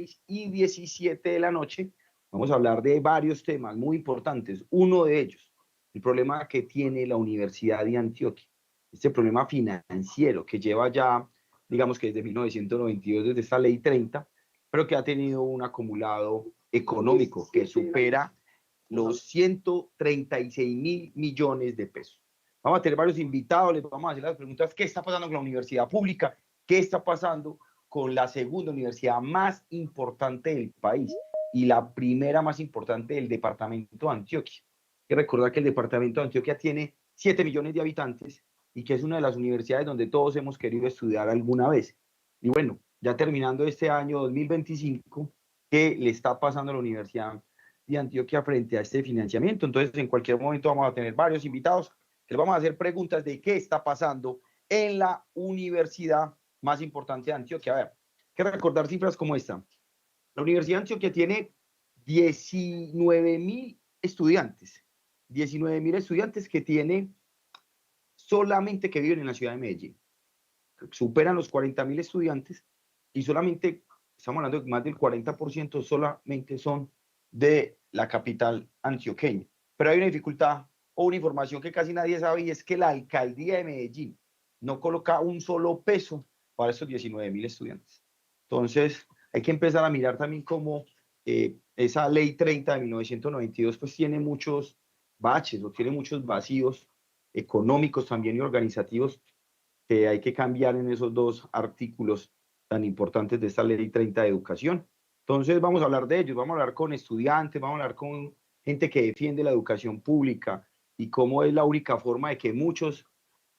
16:17 de la noche. Vamos a hablar de varios temas muy importantes. Uno de ellos, el problema que tiene la Universidad de Antioquia, este problema financiero que lleva ya, digamos que desde 1992, desde esta ley 30, pero que ha tenido un acumulado económico que supera los 136.000 millones de pesos. Vamos a tener varios invitados, les vamos a hacer las preguntas: ¿qué está pasando con la universidad pública? ¿Qué está pasando con la segunda universidad más importante del país y la primera más importante del departamento de Antioquia? Hay que recordar que el departamento de Antioquia tiene 7 millones de habitantes y que es una de las universidades donde todos hemos querido estudiar alguna vez. Y bueno, ya terminando este año 2025, ¿qué le está pasando a la Universidad de Antioquia frente a este financiamiento? Entonces, en cualquier momento vamos a tener varios invitados que les vamos a hacer preguntas de qué está pasando en la universidad más importante de Antioquia. A ver, hay que recordar cifras como esta. La Universidad de Antioquia tiene 19.000 estudiantes, 19.000 estudiantes que tiene solamente que viven en la ciudad de Medellín. Superan los 40.000 estudiantes y solamente, estamos hablando de más del 40% solamente son de la capital antioqueña. Pero hay una dificultad o una información que casi nadie sabe, y es que la alcaldía de Medellín no coloca un solo peso para esos 19.000 estudiantes. Entonces, hay que empezar a mirar también cómo esa ley 30 de 1992 pues tiene muchos baches o tiene muchos vacíos económicos también y organizativos que hay que cambiar en esos dos artículos tan importantes de esta ley 30 de educación. Entonces vamos a hablar de ellos, vamos a hablar con estudiantes, vamos a hablar con gente que defiende la educación pública y cómo es la única forma de que muchos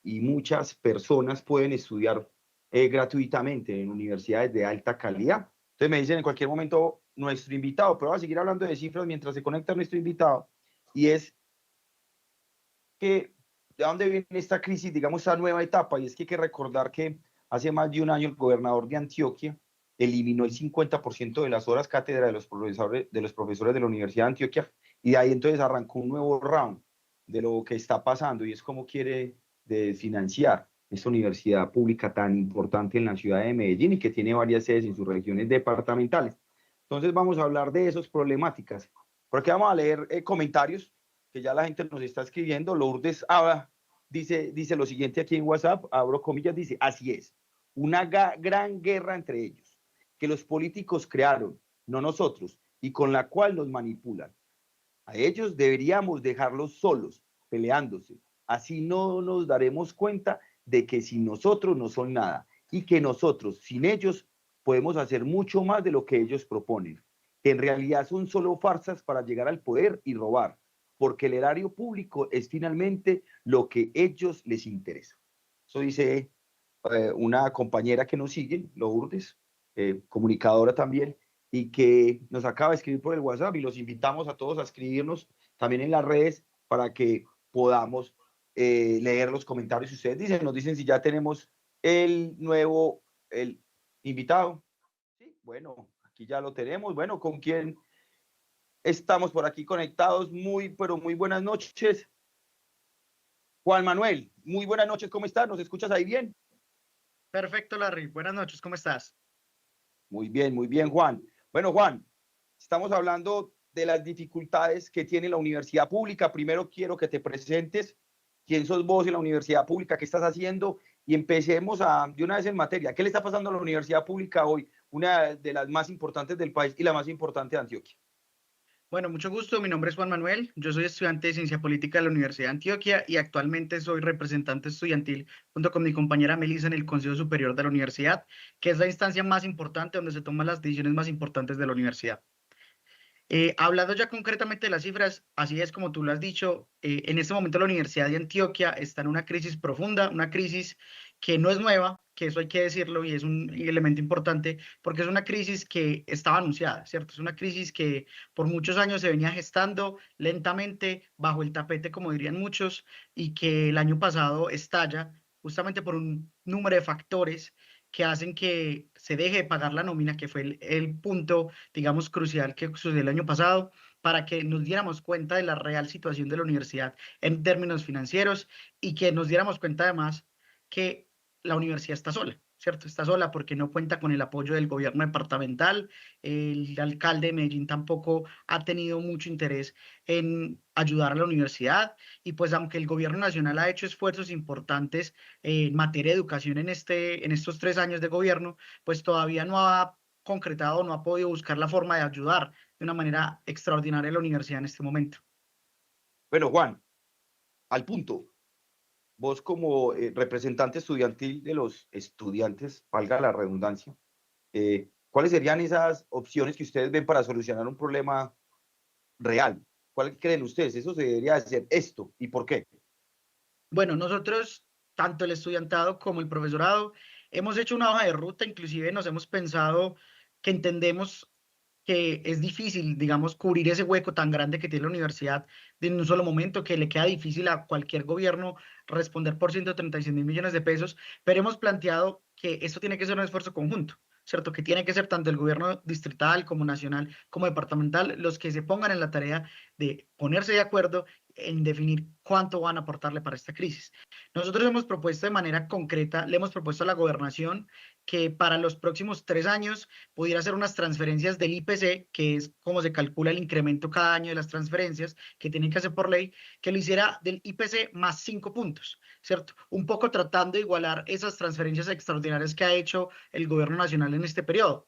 y muchas personas pueden estudiar gratuitamente en universidades de alta calidad. Entonces me dicen en cualquier momento nuestro invitado, pero vamos a seguir hablando de cifras mientras se conecta nuestro invitado, y es que de dónde viene esta crisis, digamos, esta nueva etapa. Y es que hay que recordar que hace más de un año el gobernador de Antioquia eliminó el 50% de las horas cátedra de los profesores de la Universidad de Antioquia, y de ahí entonces arrancó un nuevo round de lo que está pasando, y es cómo quiere financiar esta universidad pública tan importante en la ciudad de Medellín y que tiene varias sedes en sus regiones departamentales. Entonces vamos a hablar de esas problemáticas, porque vamos a leer comentarios que ya la gente nos está escribiendo. Lourdes Aba dice lo siguiente aquí en WhatsApp, abro comillas, dice: así es, una gran guerra entre ellos, que los políticos crearon, no nosotros, y con la cual nos manipulan. A ellos deberíamos dejarlos solos, peleándose. Así no nos daremos cuenta de que sin nosotros no son nada y que nosotros, sin ellos, podemos hacer mucho más de lo que ellos proponen, que en realidad son solo farsas para llegar al poder y robar, porque el erario público es finalmente lo que a ellos les interesa. Eso dice una compañera que nos sigue, Lourdes, comunicadora también, y que nos acaba de escribir por el WhatsApp, y los invitamos a todos a escribirnos también en las redes para que podamos leer los comentarios. Si ustedes dicen, nos dicen si ya tenemos el invitado. Sí, bueno, aquí ya lo tenemos. Bueno, ¿con quién estamos por aquí conectados? Pero muy buenas noches. Juan Manuel, muy buenas noches, ¿cómo estás? ¿Nos escuchas ahí bien? Perfecto, Larry. Buenas noches, ¿cómo estás? Muy bien, Juan. Bueno, Juan, estamos hablando de las dificultades que tiene la universidad pública. Primero quiero que te presentes. ¿Quién sos vos en la universidad pública? ¿Qué estás haciendo? Y empecemos de una vez en materia. ¿Qué le está pasando a la universidad pública hoy? Una de las más importantes del país y la más importante de Antioquia. Bueno, mucho gusto. Mi nombre es Juan Manuel. Yo soy estudiante de Ciencia Política de la Universidad de Antioquia y actualmente soy representante estudiantil junto con mi compañera Melissa en el Consejo Superior de la Universidad, que es la instancia más importante donde se toman las decisiones más importantes de la universidad. Hablando ya concretamente de las cifras, así es como tú lo has dicho, en este momento la Universidad de Antioquia está en una crisis profunda, una crisis que no es nueva, que eso hay que decirlo y es un elemento importante, porque es una crisis que estaba anunciada, ¿cierto? Es una crisis que por muchos años se venía gestando lentamente, bajo el tapete, como dirían muchos, y que el año pasado estalla justamente por un número de factores que hacen que se deje de pagar la nómina, que fue el punto, digamos, crucial que sucedió el año pasado, para que nos diéramos cuenta de la real situación de la universidad en términos financieros y que nos diéramos cuenta además que la universidad está sola. ¿cierto? Está sola porque no cuenta con el apoyo del gobierno departamental. El alcalde de Medellín tampoco ha tenido mucho interés en ayudar a la universidad. Y pues aunque el gobierno nacional ha hecho esfuerzos importantes en materia de educación en estos 3 años de gobierno, pues todavía no ha concretado, no ha podido buscar la forma de ayudar de una manera extraordinaria a la universidad en este momento. Bueno, Juan, al punto. Vos como representante estudiantil de los estudiantes, valga la redundancia, ¿cuáles serían esas opciones que ustedes ven para solucionar un problema real? ¿Cuál creen ustedes? Eso se debería hacer esto. ¿Y por qué? Bueno, nosotros, tanto el estudiantado como el profesorado, hemos hecho una hoja de ruta, inclusive nos hemos pensado que entendemos que es difícil, digamos, cubrir ese hueco tan grande que tiene la universidad de un solo momento, que le queda difícil a cualquier gobierno responder por 136.000 millones de pesos, pero hemos planteado que esto tiene que ser un esfuerzo conjunto, ¿cierto? Que tiene que ser tanto el gobierno distrital como nacional como departamental los que se pongan en la tarea de ponerse de acuerdo en definir cuánto van a aportarle para esta crisis. Nosotros hemos propuesto de manera concreta, le hemos propuesto a la gobernación que para los próximos 3 años pudiera hacer unas transferencias del IPC, que es como se calcula el incremento cada año de las transferencias que tienen que hacer por ley, que lo hiciera del IPC más 5 puntos, ¿cierto? Un poco tratando de igualar esas transferencias extraordinarias que ha hecho el gobierno nacional en este periodo.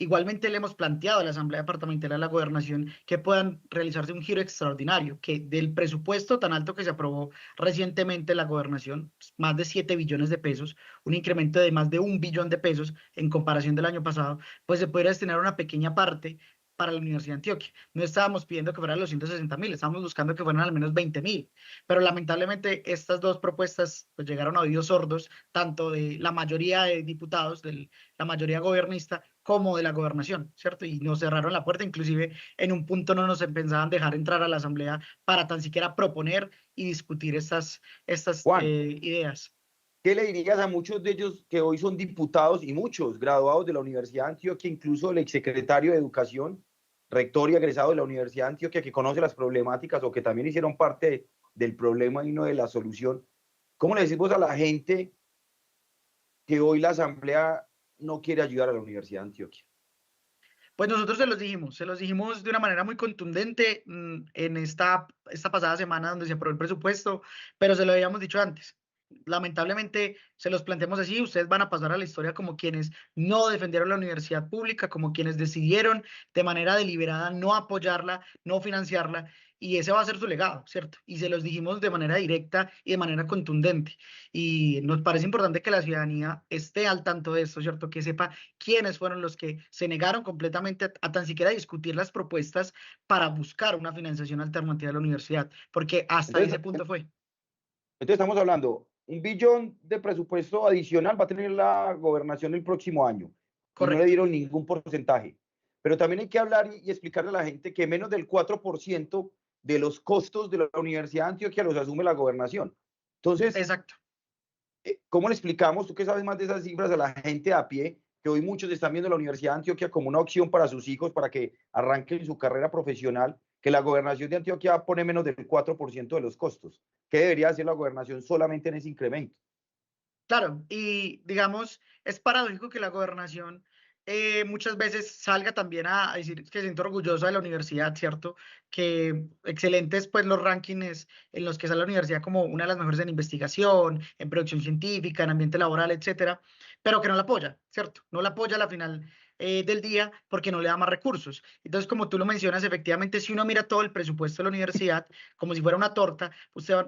Igualmente le hemos planteado a la Asamblea Departamental de la Gobernación que puedan realizarse un giro extraordinario, que del presupuesto tan alto que se aprobó recientemente en la Gobernación, más de 7 billones de pesos, un incremento de más de 1 billón de pesos en comparación del año pasado, pues se pudiera destinar una pequeña parte para la Universidad de Antioquia. No estábamos pidiendo que fueran los 160.000, estábamos buscando que fueran al menos 20.000, pero lamentablemente estas dos propuestas pues, llegaron a oídos sordos, tanto de la mayoría de diputados, de la mayoría gobernista, como de la gobernación, ¿cierto? Y nos cerraron la puerta, inclusive en un punto no nos pensaban dejar entrar a la asamblea para tan siquiera proponer y discutir estas Juan, ideas. ¿qué le dirías a muchos de ellos que hoy son diputados y muchos graduados de la Universidad de Antioquia, incluso el exsecretario de Educación, rector y egresado de la Universidad de Antioquia, que conoce las problemáticas o que también hicieron parte del problema y no de la solución? ¿Cómo le decimos a la gente que hoy la Asamblea no quiere ayudar a la Universidad de Antioquia? Pues nosotros se los dijimos de una manera muy contundente en esta pasada semana donde se aprobó el presupuesto, pero se lo habíamos dicho antes. Lamentablemente se los planteamos así, ustedes van a pasar a la historia como quienes no defendieron la universidad pública, como quienes decidieron de manera deliberada no apoyarla, no financiarla, y ese va a ser su legado, ¿cierto? Y se los dijimos de manera directa y de manera contundente. Y nos parece importante que la ciudadanía esté al tanto de esto, ¿cierto? Que sepa quiénes fueron los que se negaron completamente a tan siquiera discutir las propuestas para buscar una financiación alternativa de la universidad, porque hasta ese Entonces, punto fue. entonces estamos hablando, 1 billón de presupuesto adicional va a tener la gobernación el próximo año y no le Correcto, dieron ningún porcentaje. Pero también hay que hablar y explicarle a la gente que menos del 4% de los costos de la Universidad de Antioquia los asume la gobernación. Entonces, exacto. ¿cómo le explicamos, tú que sabes más de esas cifras, a la gente a pie, que hoy muchos están viendo la Universidad de Antioquia como una opción para sus hijos, para que arranquen su carrera profesional, que la gobernación de Antioquia pone menos del 4% de los costos? ¿Qué debería hacer la gobernación solamente en ese incremento? Claro, y digamos, es paradójico que la gobernación muchas veces salga también a decir que se siente orgullosa de la universidad, ¿cierto? Que excelentes pues los rankings en los que sale la universidad como una de las mejores en investigación, en producción científica, en ambiente laboral, etcétera, pero que no la apoya, ¿cierto? No la apoya a la final del día porque no le da más recursos. Entonces, como tú lo mencionas, efectivamente, si uno mira todo el presupuesto de la universidad como si fuera una torta,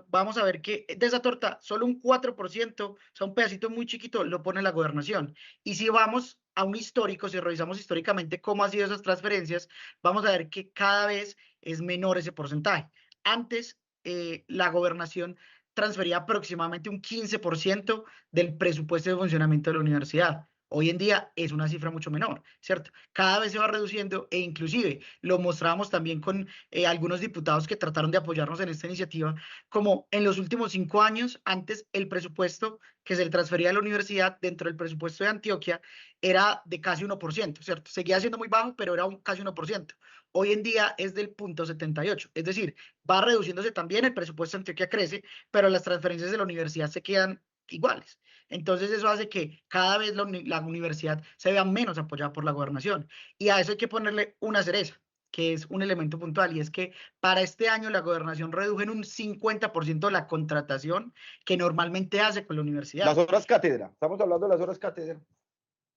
vamos a ver que de esa torta solo un 4%, o sea, un pedacito muy chiquito, lo pone la gobernación. Y si vamos a un histórico, si revisamos históricamente cómo han sido esas transferencias, vamos a ver que cada vez es menor ese porcentaje. Antes, la gobernación transfería aproximadamente un 15% del presupuesto de funcionamiento de la universidad. Hoy en día es una cifra mucho menor, ¿cierto? Cada vez se va reduciendo e inclusive lo mostramos también con algunos diputados que trataron de apoyarnos en esta iniciativa, como en los últimos 5 años, antes el presupuesto que se le transfería a la universidad dentro del presupuesto de Antioquia era de casi 1%, ¿cierto? Seguía siendo muy bajo, pero era casi 1%. Hoy en día es del 0,78, es decir, va reduciéndose también, el presupuesto de Antioquia crece, pero las transferencias de la universidad se quedan iguales. Entonces eso hace que cada vez la universidad se vea menos apoyada por la gobernación. Y a eso hay que ponerle una cereza, que es un elemento puntual, y es que para este año la gobernación redujo en un 50% la contratación que normalmente hace con la Las universidad. horas cátedra, estamos hablando de las horas cátedra.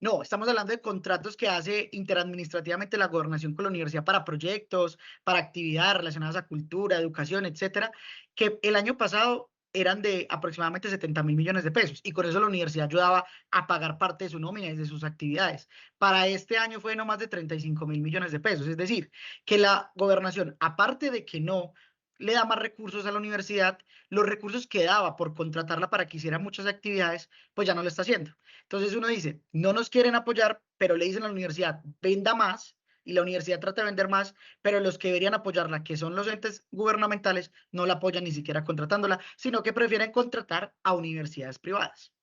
No, estamos hablando de contratos que hace interadministrativamente la gobernación con la universidad para proyectos, para actividades relacionadas a cultura, educación, etcétera, que el año pasado eran de aproximadamente 70.000 millones de pesos y con eso la universidad ayudaba a pagar parte de su nómina y de sus actividades. Para este año fue no más de 35.000 millones de pesos, es decir, que la gobernación, aparte de que no le da más recursos a la universidad, los recursos que daba por contratarla para que hiciera muchas actividades, pues ya no lo está haciendo. Entonces uno dice, no nos quieren apoyar, pero le dicen a la universidad, venda más, y la universidad trata de vender más, pero los que deberían apoyarla, que son los entes gubernamentales, no la apoyan ni siquiera contratándola, sino que prefieren contratar a universidades privadas.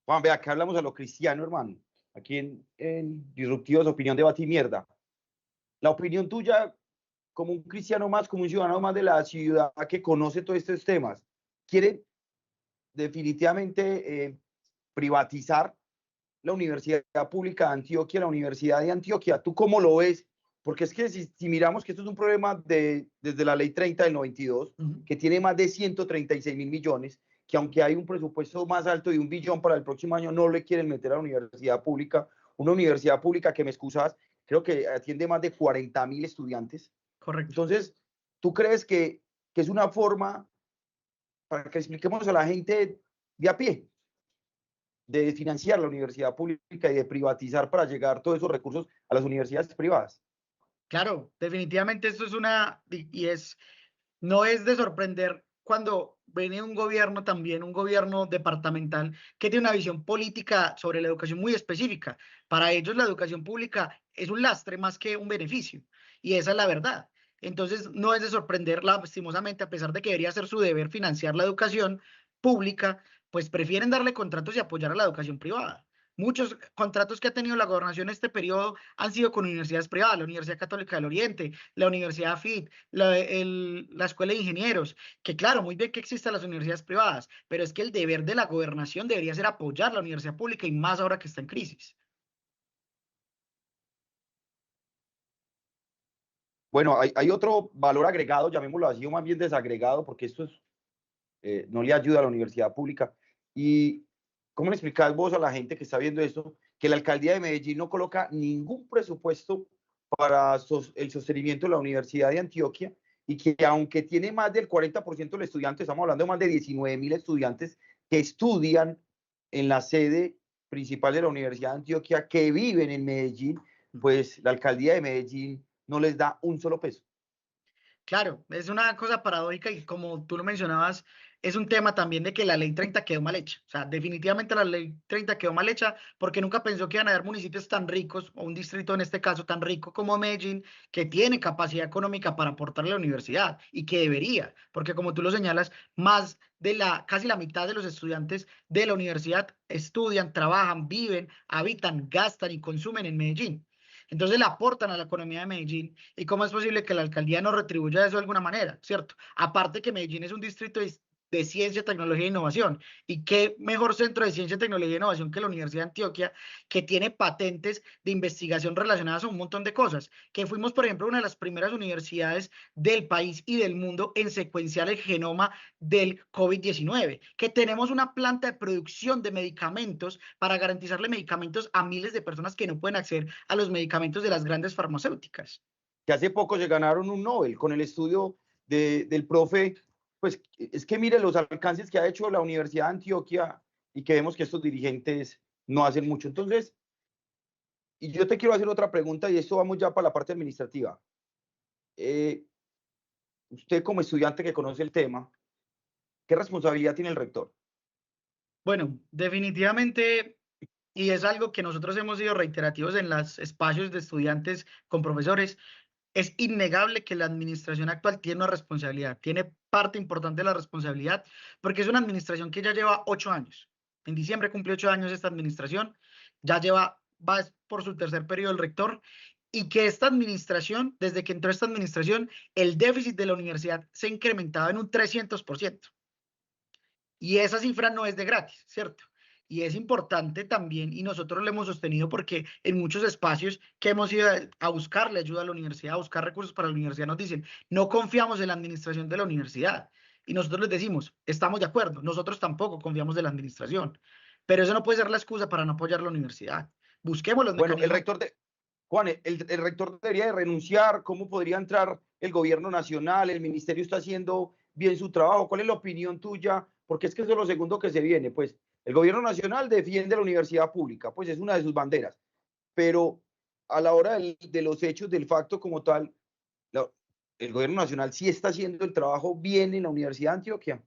Juan, ve, acá hablamos a lo cristiano, hermano. Aquí en Disruptivos, opinión, debate y mierda. La opinión tuya, como un cristiano más, como un ciudadano más de la ciudad que conoce todos estos temas, quiere definitivamente privatizar la Universidad Pública de Antioquia, la Universidad de Antioquia. ¿Tú cómo lo ves? Porque es que si miramos que esto es un problema desde la ley 30 del 92, que tiene más de 136.000 millones, que aunque hay un presupuesto más alto de 1 billón para el próximo año, no le quieren meter a la universidad pública. Una universidad pública que, me excusas, creo que atiende más de 40.000 estudiantes. Correcto. Entonces, ¿tú crees que es una forma para que expliquemos a la gente de a pie de financiar la universidad pública y de privatizar para llegar todos esos recursos a las universidades privadas? Claro, definitivamente esto es no es de sorprender cuando viene un gobierno también, un gobierno departamental que tiene una visión política sobre la educación muy específica. Para ellos la educación pública es un lastre más que un beneficio, y esa es la verdad. Entonces no es de sorprender, lastimosamente, a pesar de que debería ser su deber financiar la educación pública, pues prefieren darle contratos y apoyar a la educación privada. Muchos contratos que ha tenido la gobernación en este periodo han sido con universidades privadas, la Universidad Católica del Oriente, la Universidad FIT, la Escuela de Ingenieros, que claro, muy bien que existan las universidades privadas, pero es que el deber de la gobernación debería ser apoyar la universidad pública y más ahora que está en crisis. Bueno, hay otro valor agregado, llamémoslo así, o más bien desagregado, porque esto no le ayuda a la universidad pública. ¿Y cómo le explicás vos a la gente que está viendo esto que la alcaldía de Medellín no coloca ningún presupuesto para el sostenimiento de la Universidad de Antioquia y que aunque tiene más del 40% de estudiantes, estamos hablando de más de 19.000 estudiantes que estudian en la sede principal de la Universidad de Antioquia, que viven en Medellín, pues la alcaldía de Medellín no les da un solo peso? Claro, es una cosa paradójica y como tú lo mencionabas, es un tema también de que la ley 30 quedó mal hecha. O sea, definitivamente la ley 30 quedó mal hecha porque nunca pensó que iban a haber municipios tan ricos, o un distrito en este caso tan rico como Medellín, que tiene capacidad económica para aportarle a la universidad y que debería, porque como tú lo señalas, más de casi la mitad de los estudiantes de la universidad estudian, trabajan, viven, habitan, gastan y consumen en Medellín. Entonces le aportan a la economía de Medellín. ¿Y cómo es posible que la alcaldía no retribuya eso de alguna manera? ¿Cierto? Aparte que Medellín es un distrito de ciencia, tecnología e innovación. ¿Y qué mejor centro de ciencia, tecnología e innovación que la Universidad de Antioquia, que tiene patentes de investigación relacionadas a un montón de cosas? Que fuimos, por ejemplo, una de las primeras universidades del país y del mundo en secuenciar el genoma del COVID-19, que tenemos una planta de producción de medicamentos para garantizarle medicamentos a miles de personas que no pueden acceder a los medicamentos de las grandes farmacéuticas. Que hace poco se ganaron un Nobel con el estudio del profe, pues es que mire los alcances que ha hecho la Universidad de Antioquia y que vemos que estos dirigentes no hacen mucho. Entonces, y yo te quiero hacer otra pregunta y esto vamos ya para la parte administrativa. Eh, Usted como estudiante que conoce el tema, ¿qué responsabilidad tiene el rector? Bueno, definitivamente, y es algo que nosotros hemos sido reiterativos en los espacios de estudiantes con profesores, es innegable que la administración actual tiene una responsabilidad, tiene parte importante de la responsabilidad, porque es una administración que ya lleva 8 años. En diciembre cumplió 8 años esta administración, va por su tercer periodo el rector, y que esta administración, desde que entró esta administración, el déficit de la universidad se ha incrementado en un 300%. Y esa cifra no es de gratis, ¿cierto? Y es importante también, y nosotros lo hemos sostenido porque en muchos espacios que hemos ido a buscarle ayuda a la universidad, a buscar recursos para la universidad, nos dicen, no confiamos en la administración de la universidad. Y nosotros les decimos, estamos de acuerdo, nosotros tampoco confiamos en la administración, pero eso no puede ser la excusa para no apoyar la universidad. Busquemos los Bueno, mecanismos. Juan, el rector debería de renunciar. ¿Cómo podría entrar el gobierno nacional? ¿El ministerio está haciendo bien su trabajo? ¿Cuál es la opinión tuya? Porque es que eso es lo segundo que se viene. Pues el gobierno nacional defiende la universidad pública, pues es una de sus banderas. Pero a la hora de los hechos, del facto como tal, la, el gobierno nacional sí está haciendo el trabajo bien en la Universidad de Antioquia.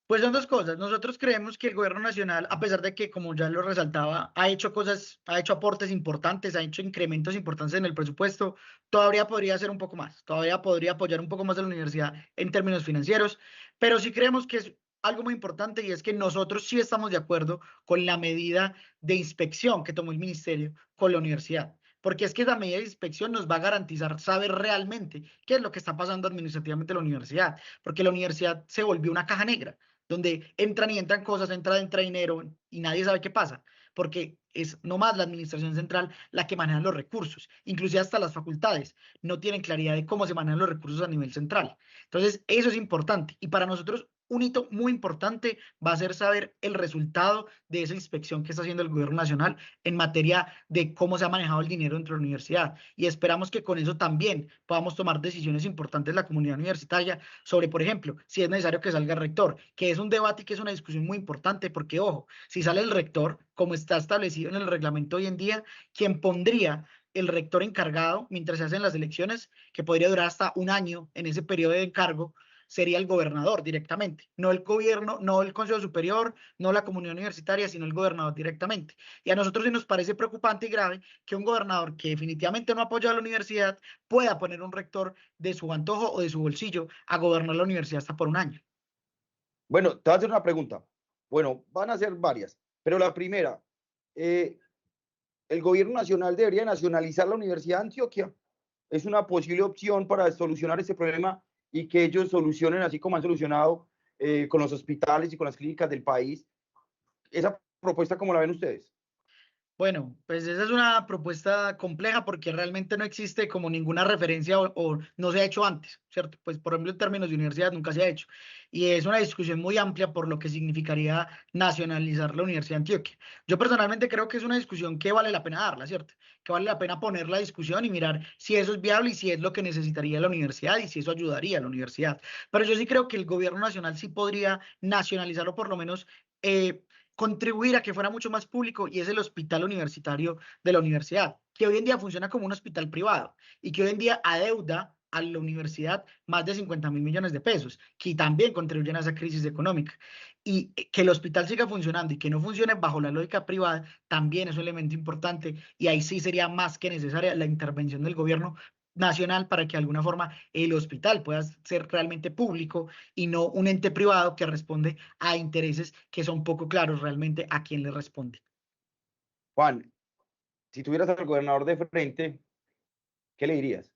Pues son dos cosas. Nosotros creemos que el gobierno nacional, a pesar de que, como ya lo resaltaba, ha hecho cosas, ha hecho aportes importantes, ha hecho incrementos importantes en el presupuesto, todavía podría hacer un poco más, todavía podría apoyar un poco más a la universidad en términos financieros, pero sí creemos que es algo muy importante y es que nosotros sí estamos de acuerdo con la medida de inspección que tomó el ministerio con la universidad. Porque es que esa medida de inspección nos va a garantizar saber realmente qué es lo que está pasando administrativamente en la universidad, porque la universidad se volvió una caja negra donde entran cosas, entra dinero y nadie sabe qué pasa, porque es nomás la administración central la que maneja los recursos, inclusive hasta las facultades no tienen claridad de cómo se manejan los recursos a nivel central. Entonces, eso es importante y para nosotros un hito muy importante va a ser saber el resultado de esa inspección que está haciendo el gobierno nacional en materia de cómo se ha manejado el dinero dentro de la universidad. Y esperamos que con eso también podamos tomar decisiones importantes en la comunidad universitaria sobre, por ejemplo, si es necesario que salga el rector, que es un debate y que es una discusión muy importante, porque, ojo, si sale el rector, como está establecido en el reglamento hoy en día, quien pondría el rector encargado mientras se hacen las elecciones, que podría durar hasta un año en ese periodo de encargo, sería el gobernador directamente, no el gobierno, no el Consejo Superior, no la comunidad universitaria, sino el gobernador directamente. Y a nosotros sí nos parece preocupante y grave que un gobernador que definitivamente no apoya a la universidad pueda poner un rector de su antojo o de su bolsillo a gobernar la universidad hasta por un año. Bueno, te voy a hacer una pregunta. Bueno, van a ser varias, pero la primera, eh, el gobierno nacional debería nacionalizar la Universidad de Antioquia. Es una posible opción para solucionar este problema y que ellos solucionen así como han solucionado con los hospitales y con las clínicas del país. Esa propuesta, ¿cómo la ven ustedes? Bueno, pues esa es una propuesta compleja porque realmente no existe como ninguna referencia o no se ha hecho antes, ¿cierto? Pues por ejemplo en términos de universidad nunca se ha hecho. Y es una discusión muy amplia por lo que significaría nacionalizar la Universidad de Antioquia. Yo personalmente creo que es una discusión que vale la pena darla, ¿cierto? Que vale la pena poner la discusión y mirar si eso es viable y si es lo que necesitaría la universidad y si eso ayudaría a la universidad. Pero yo sí creo que el gobierno nacional sí podría nacionalizarlo por lo menos. Contribuir a que fuera mucho más público y es el hospital universitario de la universidad, que hoy en día funciona como un hospital privado y que hoy en día adeuda a la universidad más de 50.000 millones de pesos, que también contribuyen a esa crisis económica. Y que el hospital siga funcionando y que no funcione bajo la lógica privada también es un elemento importante y ahí sí sería más que necesaria la intervención del gobierno nacional para que de alguna forma el hospital pueda ser realmente público y no un ente privado que responde a intereses que son poco claros realmente a quién le responde. Juan, si tuvieras al gobernador de frente, ¿qué le dirías?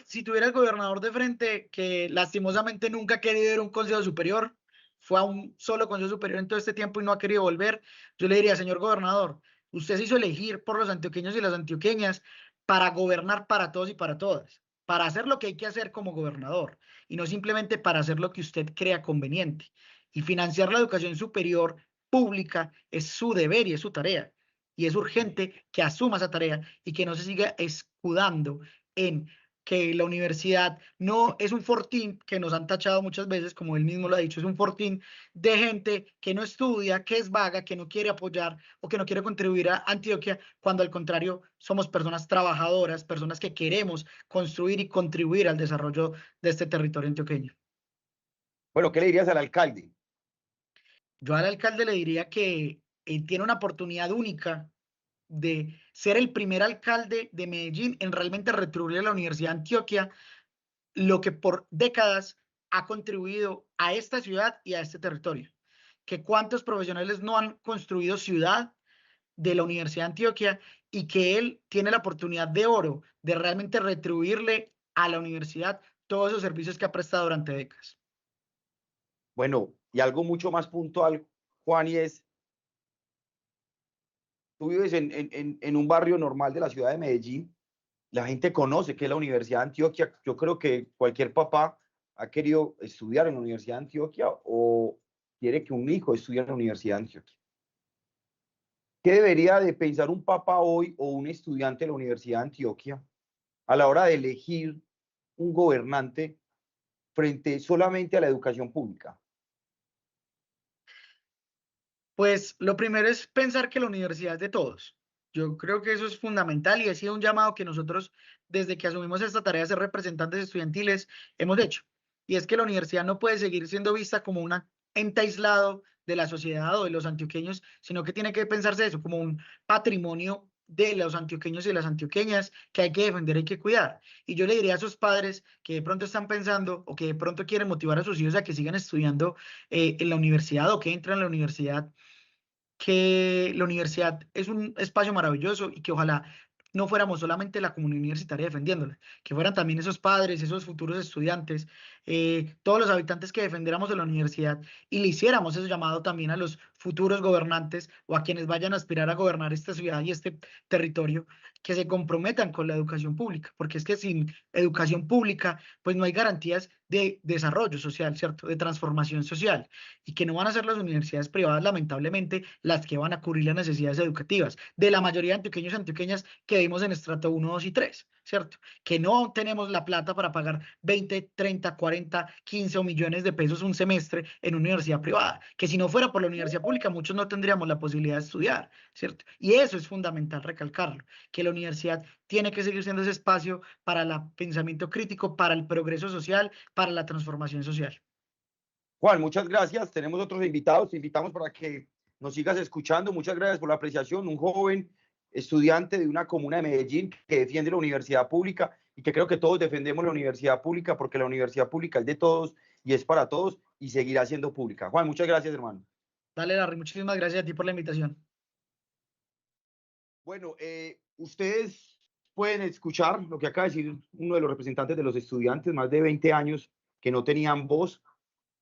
Si tuviera el gobernador de frente, que lastimosamente nunca ha querido ir a un consejo superior, fue a un solo consejo superior en todo este tiempo y no ha querido volver, yo le diría, señor gobernador, usted se hizo elegir por los antioqueños y las antioqueñas para gobernar para todos y para todas, para hacer lo que hay que hacer como gobernador y no simplemente para hacer lo que usted crea conveniente. Y financiar la educación superior pública es su deber y es su tarea. Y es urgente que asuma esa tarea y que no se siga escudando en que la universidad no es un fortín que nos han tachado muchas veces, como él mismo lo ha dicho, es un fortín de gente que no estudia, que es vaga, que no quiere apoyar o que no quiere contribuir a Antioquia, cuando al contrario somos personas trabajadoras, personas que queremos construir y contribuir al desarrollo de este territorio antioqueño. Bueno, ¿qué le dirías al alcalde? Yo al alcalde le diría que tiene una oportunidad única de ser el primer alcalde de Medellín en realmente retribuirle a la Universidad de Antioquia lo que por décadas ha contribuido a esta ciudad y a este territorio. Que cuántos profesionales no han construido ciudad de la Universidad de Antioquia y que él tiene la oportunidad de oro de realmente retribuirle a la universidad todos esos servicios que ha prestado durante décadas. Bueno, y algo mucho más puntual, Juan, y es, tú vives en un barrio normal de la ciudad de Medellín, la gente conoce que es la Universidad de Antioquia. Yo creo que cualquier papá ha querido estudiar en la Universidad de Antioquia o quiere que un hijo estudie en la Universidad de Antioquia. ¿Qué debería de pensar un papá hoy o un estudiante de la Universidad de Antioquia a la hora de elegir un gobernante frente solamente a la educación pública? Pues lo primero es pensar que la universidad es de todos. Yo creo que eso es fundamental y ha sido un llamado que nosotros, desde que asumimos esta tarea de ser representantes estudiantiles, hemos hecho. Y es que la universidad no puede seguir siendo vista como un ente aislado de la sociedad o de los antioqueños, sino que tiene que pensarse eso como un patrimonio de los antioqueños y de las antioqueñas que hay que defender, hay que cuidar. Y yo le diría a esos padres que de pronto están pensando o que de pronto quieren motivar a sus hijos a que sigan estudiando en la universidad o que entren a la universidad, que la universidad es un espacio maravilloso y que ojalá no fuéramos solamente la comunidad universitaria defendiéndola, que fueran también esos padres, esos futuros estudiantes, todos los habitantes que defendiéramos de la universidad y le hiciéramos ese llamado también a los futuros gobernantes o a quienes vayan a aspirar a gobernar esta ciudad y este territorio, que se comprometan con la educación pública, porque es que sin educación pública, pues no hay garantías de desarrollo social, ¿cierto? De transformación social y que no van a ser las universidades privadas, lamentablemente, las que van a cubrir las necesidades educativas de la mayoría de antioqueños y antioqueñas que vivimos en estrato 1, 2 y 3, ¿cierto? Que no tenemos la plata para pagar 20, 30, 40, 15 o millones de pesos un semestre en una universidad privada, que si no fuera por la universidad pública, muchos no tendríamos la posibilidad de estudiar, ¿cierto? Y eso es fundamental recalcarlo, que la universidad tiene que seguir siendo ese espacio para el pensamiento crítico, para el progreso social, para la transformación social. Juan, muchas gracias. Tenemos otros invitados. Te invitamos para que nos sigas escuchando. Muchas gracias por la apreciación. Un joven estudiante de una comuna de Medellín que defiende la universidad pública y que creo que todos defendemos la universidad pública porque la universidad pública es de todos y es para todos y seguirá siendo pública. Juan, muchas gracias, hermano. Dale, Larry, muchísimas gracias a ti por la invitación. Bueno, ustedes pueden escuchar lo que acaba de decir uno de los representantes de los estudiantes, más de 20 años que no tenían voz,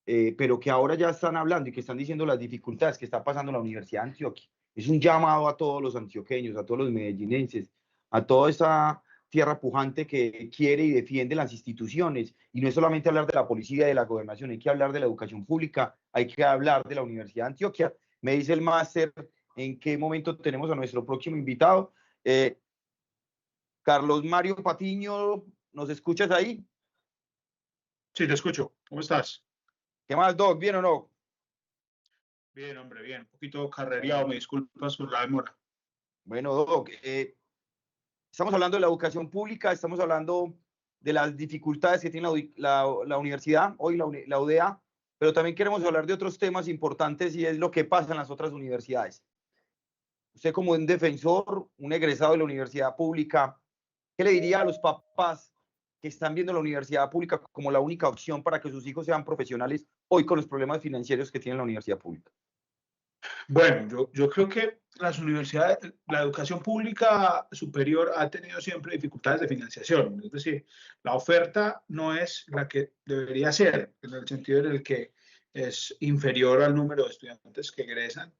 pero que ahora ya están hablando y que están diciendo las dificultades que está pasando la Universidad de Antioquia. Es un llamado a todos los antioqueños, a todos los medellinenses, a toda esa tierra pujante que quiere y defiende las instituciones. Y no es solamente hablar de la policía y de la gobernación, hay que hablar de la educación pública, hay que hablar de la Universidad de Antioquia. Me dice el máster en qué momento tenemos a nuestro próximo invitado. Carlos Mario Patiño, ¿nos escuchas ahí? Sí, te escucho. ¿Cómo estás? ¿Qué más, Doc? ¿Bien o no? Bien, hombre, bien. Un poquito carrereado, me disculpas por la demora. Bueno, Doc, estamos hablando de la educación pública, estamos hablando de las dificultades que tiene la universidad, hoy la UDA, pero también queremos hablar de otros temas importantes y es lo que pasa en las otras universidades. Usted como un defensor, un egresado de la universidad pública, ¿qué le diría a los papás que están viendo la universidad pública como la única opción para que sus hijos sean profesionales hoy con los problemas financieros que tiene la universidad pública? Bueno, yo creo que las universidades, la educación pública superior ha tenido siempre dificultades de financiación. Es decir, la oferta no es la que debería ser, en el sentido en el que es inferior al número de estudiantes que egresan.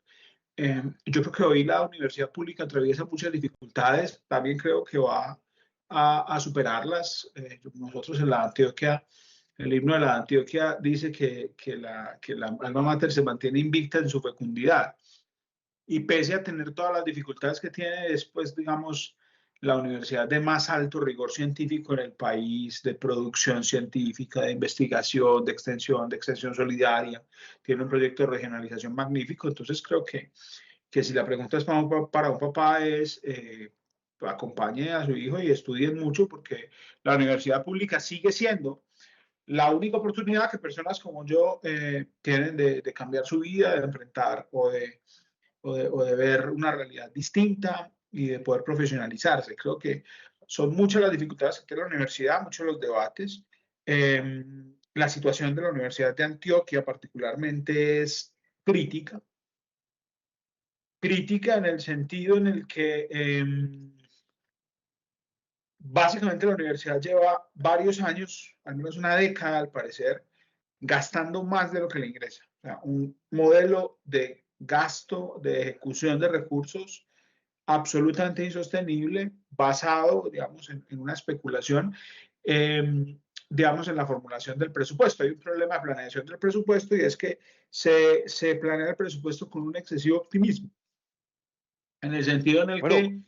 Yo creo que hoy la universidad pública atraviesa muchas dificultades. También creo que va a superarlas. Nosotros en la Antioquia, el himno de la Antioquia dice que la alma mater se mantiene invicta en su fecundidad. Y pese a tener todas las dificultades que tiene, es, pues, digamos, la universidad de más alto rigor científico en el país, de producción científica, de investigación, de extensión solidaria. Tiene un proyecto de regionalización magnífico. Entonces creo que si la pregunta es para un papá es acompañe a su hijo y estudien mucho porque la universidad pública sigue siendo la única oportunidad que personas como yo tienen de cambiar su vida, de enfrentar o de ver una realidad distinta y de poder profesionalizarse. Creo que son muchas las dificultades que tiene la universidad, muchos los debates. La situación de la Universidad de Antioquia particularmente es crítica. Crítica en el sentido en el que básicamente la universidad lleva varios años, al menos una década al parecer, gastando más de lo que le ingresa. O sea, un modelo de gasto, de ejecución de recursos absolutamente insostenible, basado, digamos, en una especulación, digamos, en la formulación del presupuesto. Hay un problema de planeación del presupuesto y es que se planea el presupuesto con un excesivo optimismo, en el sentido en el Bueno, que,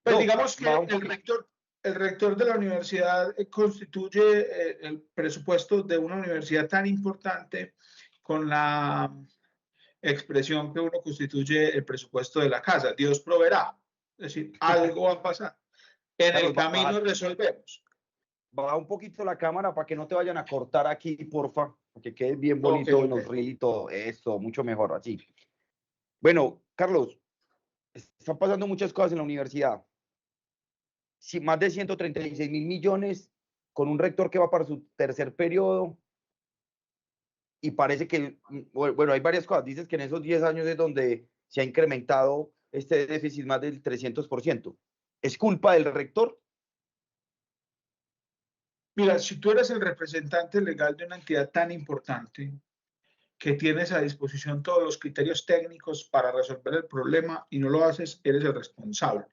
pues no, digamos que baja un poquito. el rector de la universidad constituye el presupuesto de una universidad tan importante con la expresión que uno constituye el presupuesto de la casa. Dios proveerá. Es decir, algo va a pasar. En el Carlos, camino resolvemos. baja un poquito la cámara para que no te vayan a cortar aquí, porfa, para que quede bien Ok, bonito en ok. los reels y todo. Eso, mucho mejor, así. Bueno, Carlos, están pasando muchas cosas en la universidad. Sí, más de 136.000 millones con un rector que va para su tercer periodo y parece que, bueno, hay varias cosas. Dices que en esos 10 años es donde se ha incrementado este déficit más del 300%. ¿Es culpa del rector? Mira, si tú eres el representante legal de una entidad tan importante que tienes a disposición todos los criterios técnicos para resolver el problema y no lo haces, eres el responsable.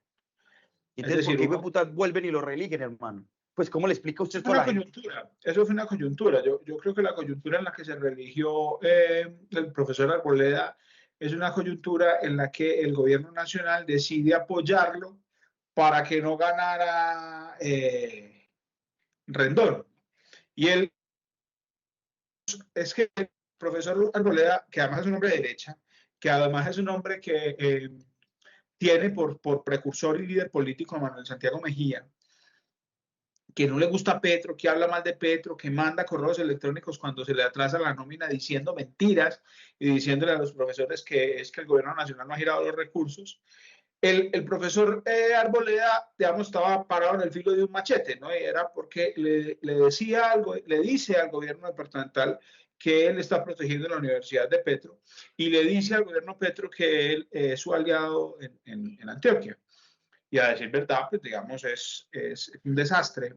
Es Entonces, ¿por decir, qué uno, putas vuelven y lo religen, hermano? Pues, ¿cómo le explica usted eso fue esto a una la gente? coyuntura, eso fue una coyuntura. Yo creo que la coyuntura en la que se religió el profesor Arboleda es una coyuntura en la que el gobierno nacional decide apoyarlo para que no ganara Rendón. Y él, es que el profesor Arboleda, que además es un hombre de derecha, que además es un hombre que tiene por precursor y líder político a Manuel Santiago Mejía, que no le gusta Petro, que habla mal de Petro, que manda correos electrónicos cuando se le atrasa la nómina diciendo mentiras y diciéndole a los profesores que es que el gobierno nacional no ha girado los recursos. El profesor Arboleda, digamos, estaba parado en el filo de un machete, ¿no? Y era porque le decía algo, le dice al gobierno departamental que él está protegiendo la Universidad de Petro y le dice al gobierno Petro que él es su aliado en Antioquia. Y a decir verdad, pues digamos, es un desastre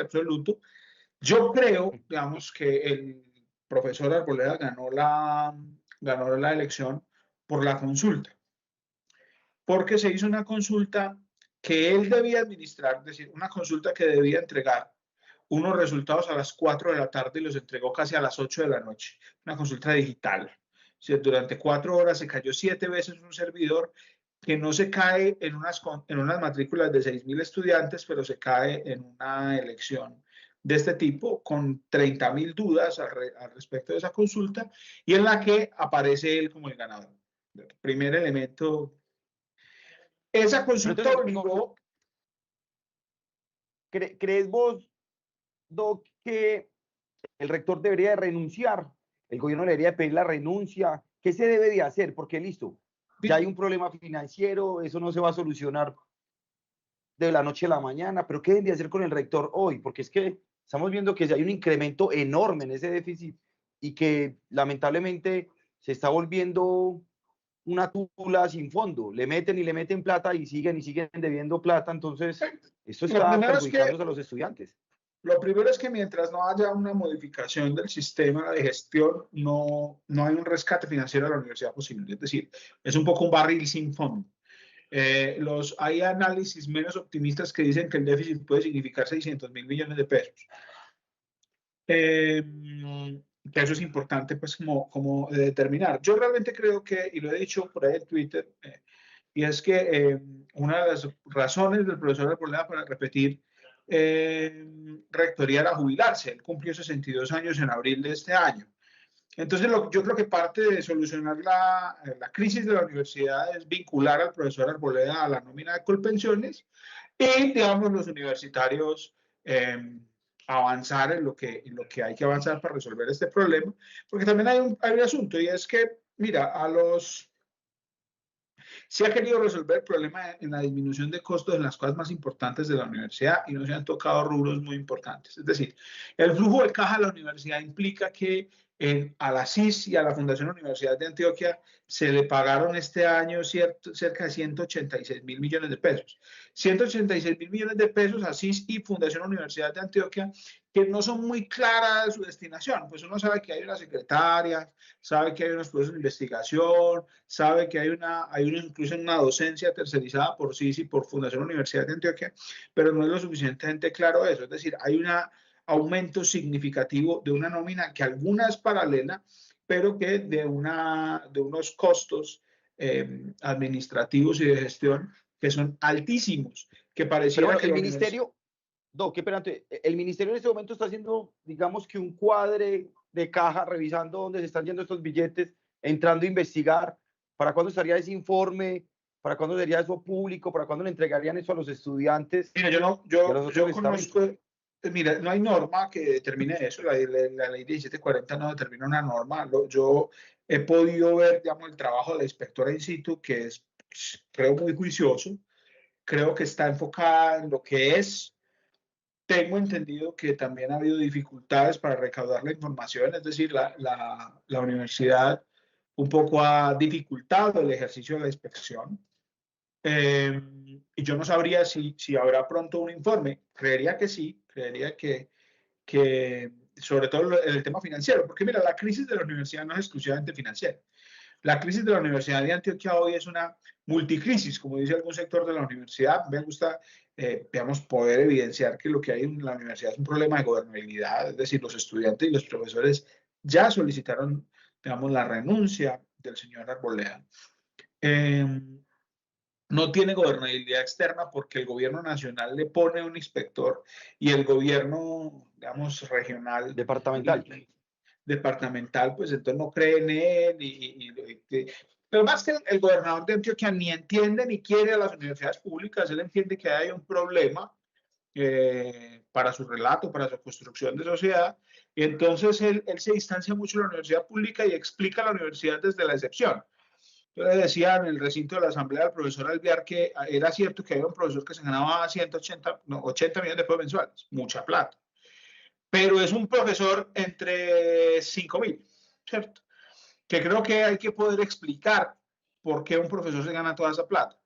absoluto. Yo creo, digamos, que el profesor Arboleda ganó la elección por la consulta, porque se hizo una consulta que él debía administrar, es decir, una consulta que debía entregar unos resultados a las 4 de la tarde y los entregó casi a las 8 de la noche, una consulta digital. O sea, durante 4 horas se cayó 7 veces un servidor que no se cae en unas matrículas de 6.000 estudiantes, pero se cae en una elección de este tipo con 30.000 dudas al respecto de esa consulta y en la que aparece él como el ganador. Primer elemento. Esa Pero consulta entonces, obligó. ¿crees vos, Doc, que el rector debería de renunciar? ¿El gobierno debería de pedir la renuncia? ¿Qué se debe de hacer? Porque listo, ya hay un problema financiero, eso no se va a solucionar de la noche a la mañana, pero ¿qué deben de hacer con el rector hoy? Porque es que estamos viendo que hay un incremento enorme en ese déficit y que lamentablemente se está volviendo una tula sin fondo. Le meten y le meten plata y siguen debiendo plata. Entonces, esto Lo está primero es que perjudicando a los estudiantes. Lo primero es que mientras no haya una modificación del sistema de gestión, no hay un rescate financiero a la universidad posible. Es decir, es un poco un barril sin fondo. Hay análisis menos optimistas que dicen que el déficit puede significar 600.000 millones de pesos. Que eso es importante pues como determinar. Yo realmente creo que, y lo he dicho por ahí en Twitter, y es que una de las razones del profesor Arboleda para repetir rectoría era jubilarse. Él cumplió 62 años en abril de este año. Entonces, yo creo que parte de solucionar la crisis de la universidad es vincular al profesor Arboleda a la nómina de Colpensiones y, digamos, los universitarios avanzar en lo que hay que avanzar para resolver este problema, porque también hay un asunto, y es que, mira, se ha querido resolver el problema en la disminución de costos en las cosas más importantes de la universidad y no se han tocado rubros muy importantes. Es decir, el flujo de caja de la universidad implica que a la CIS y a la Fundación Universidad de Antioquia se le pagaron este año cerca de 186.000 millones de pesos. 186.000 millones de pesos a CIS y Fundación Universidad de Antioquia, que no son muy claras de su destinación. Pues uno sabe que hay una secretaria, sabe que hay unos procesos de investigación, sabe que hay incluso una docencia tercerizada por CIS y por Fundación Universidad de Antioquia, pero no es lo suficientemente claro eso. Es decir, hay un aumento significativo de una nómina que alguna es paralela, pero que de unos costos administrativos y de gestión que son altísimos, que pareciera Pero bueno, que el ministerio, qué pena, el ministerio en este momento está haciendo, digamos que un cuadre de caja, revisando dónde se están yendo estos billetes, entrando a investigar. ¿Para cuándo estaría ese informe? ¿Para cuándo sería eso público? ¿Para cuándo le entregarían eso a los estudiantes? Mira, y a los yo otros estamentos? conozco, mira, no hay norma que determine eso, la ley 1740 no determina una norma. Yo he podido ver, digamos, el trabajo de la inspectora in situ, que es, creo, muy juicioso, creo que está enfocada en lo que es. Tengo entendido que también ha habido dificultades para recaudar la información, es decir, la universidad un poco ha dificultado el ejercicio de la inspección. Y yo no sabría si habrá pronto un informe. Creería que sí, creería que sobre todo en el tema financiero, porque mira, la crisis de la universidad no es exclusivamente financiera. La crisis de la Universidad de Antioquia hoy es una multicrisis, como dice algún sector de la universidad. Me gusta, digamos, poder evidenciar que lo que hay en la universidad es un problema de gobernabilidad, es decir, los estudiantes y los profesores ya solicitaron, digamos, la renuncia del señor Arboleda. No tiene gobernabilidad externa porque el gobierno nacional le pone un inspector y el gobierno, digamos, regional, departamental, pues entonces no cree en él. Pero más que el gobernador de Antioquia ni entiende ni quiere a las universidades públicas, él entiende que hay un problema para su relato, para su construcción de sociedad, y entonces él se distancia mucho de la universidad pública y explica a la universidad desde la excepción. Yo le decía en el recinto de la asamblea al profesor Alvear que era cierto que había un profesor que se ganaba 80 millones de pesos mensuales, mucha plata, pero es un profesor entre 5.000, ¿cierto? Que creo que hay que poder explicar por qué un profesor se gana toda esa plata.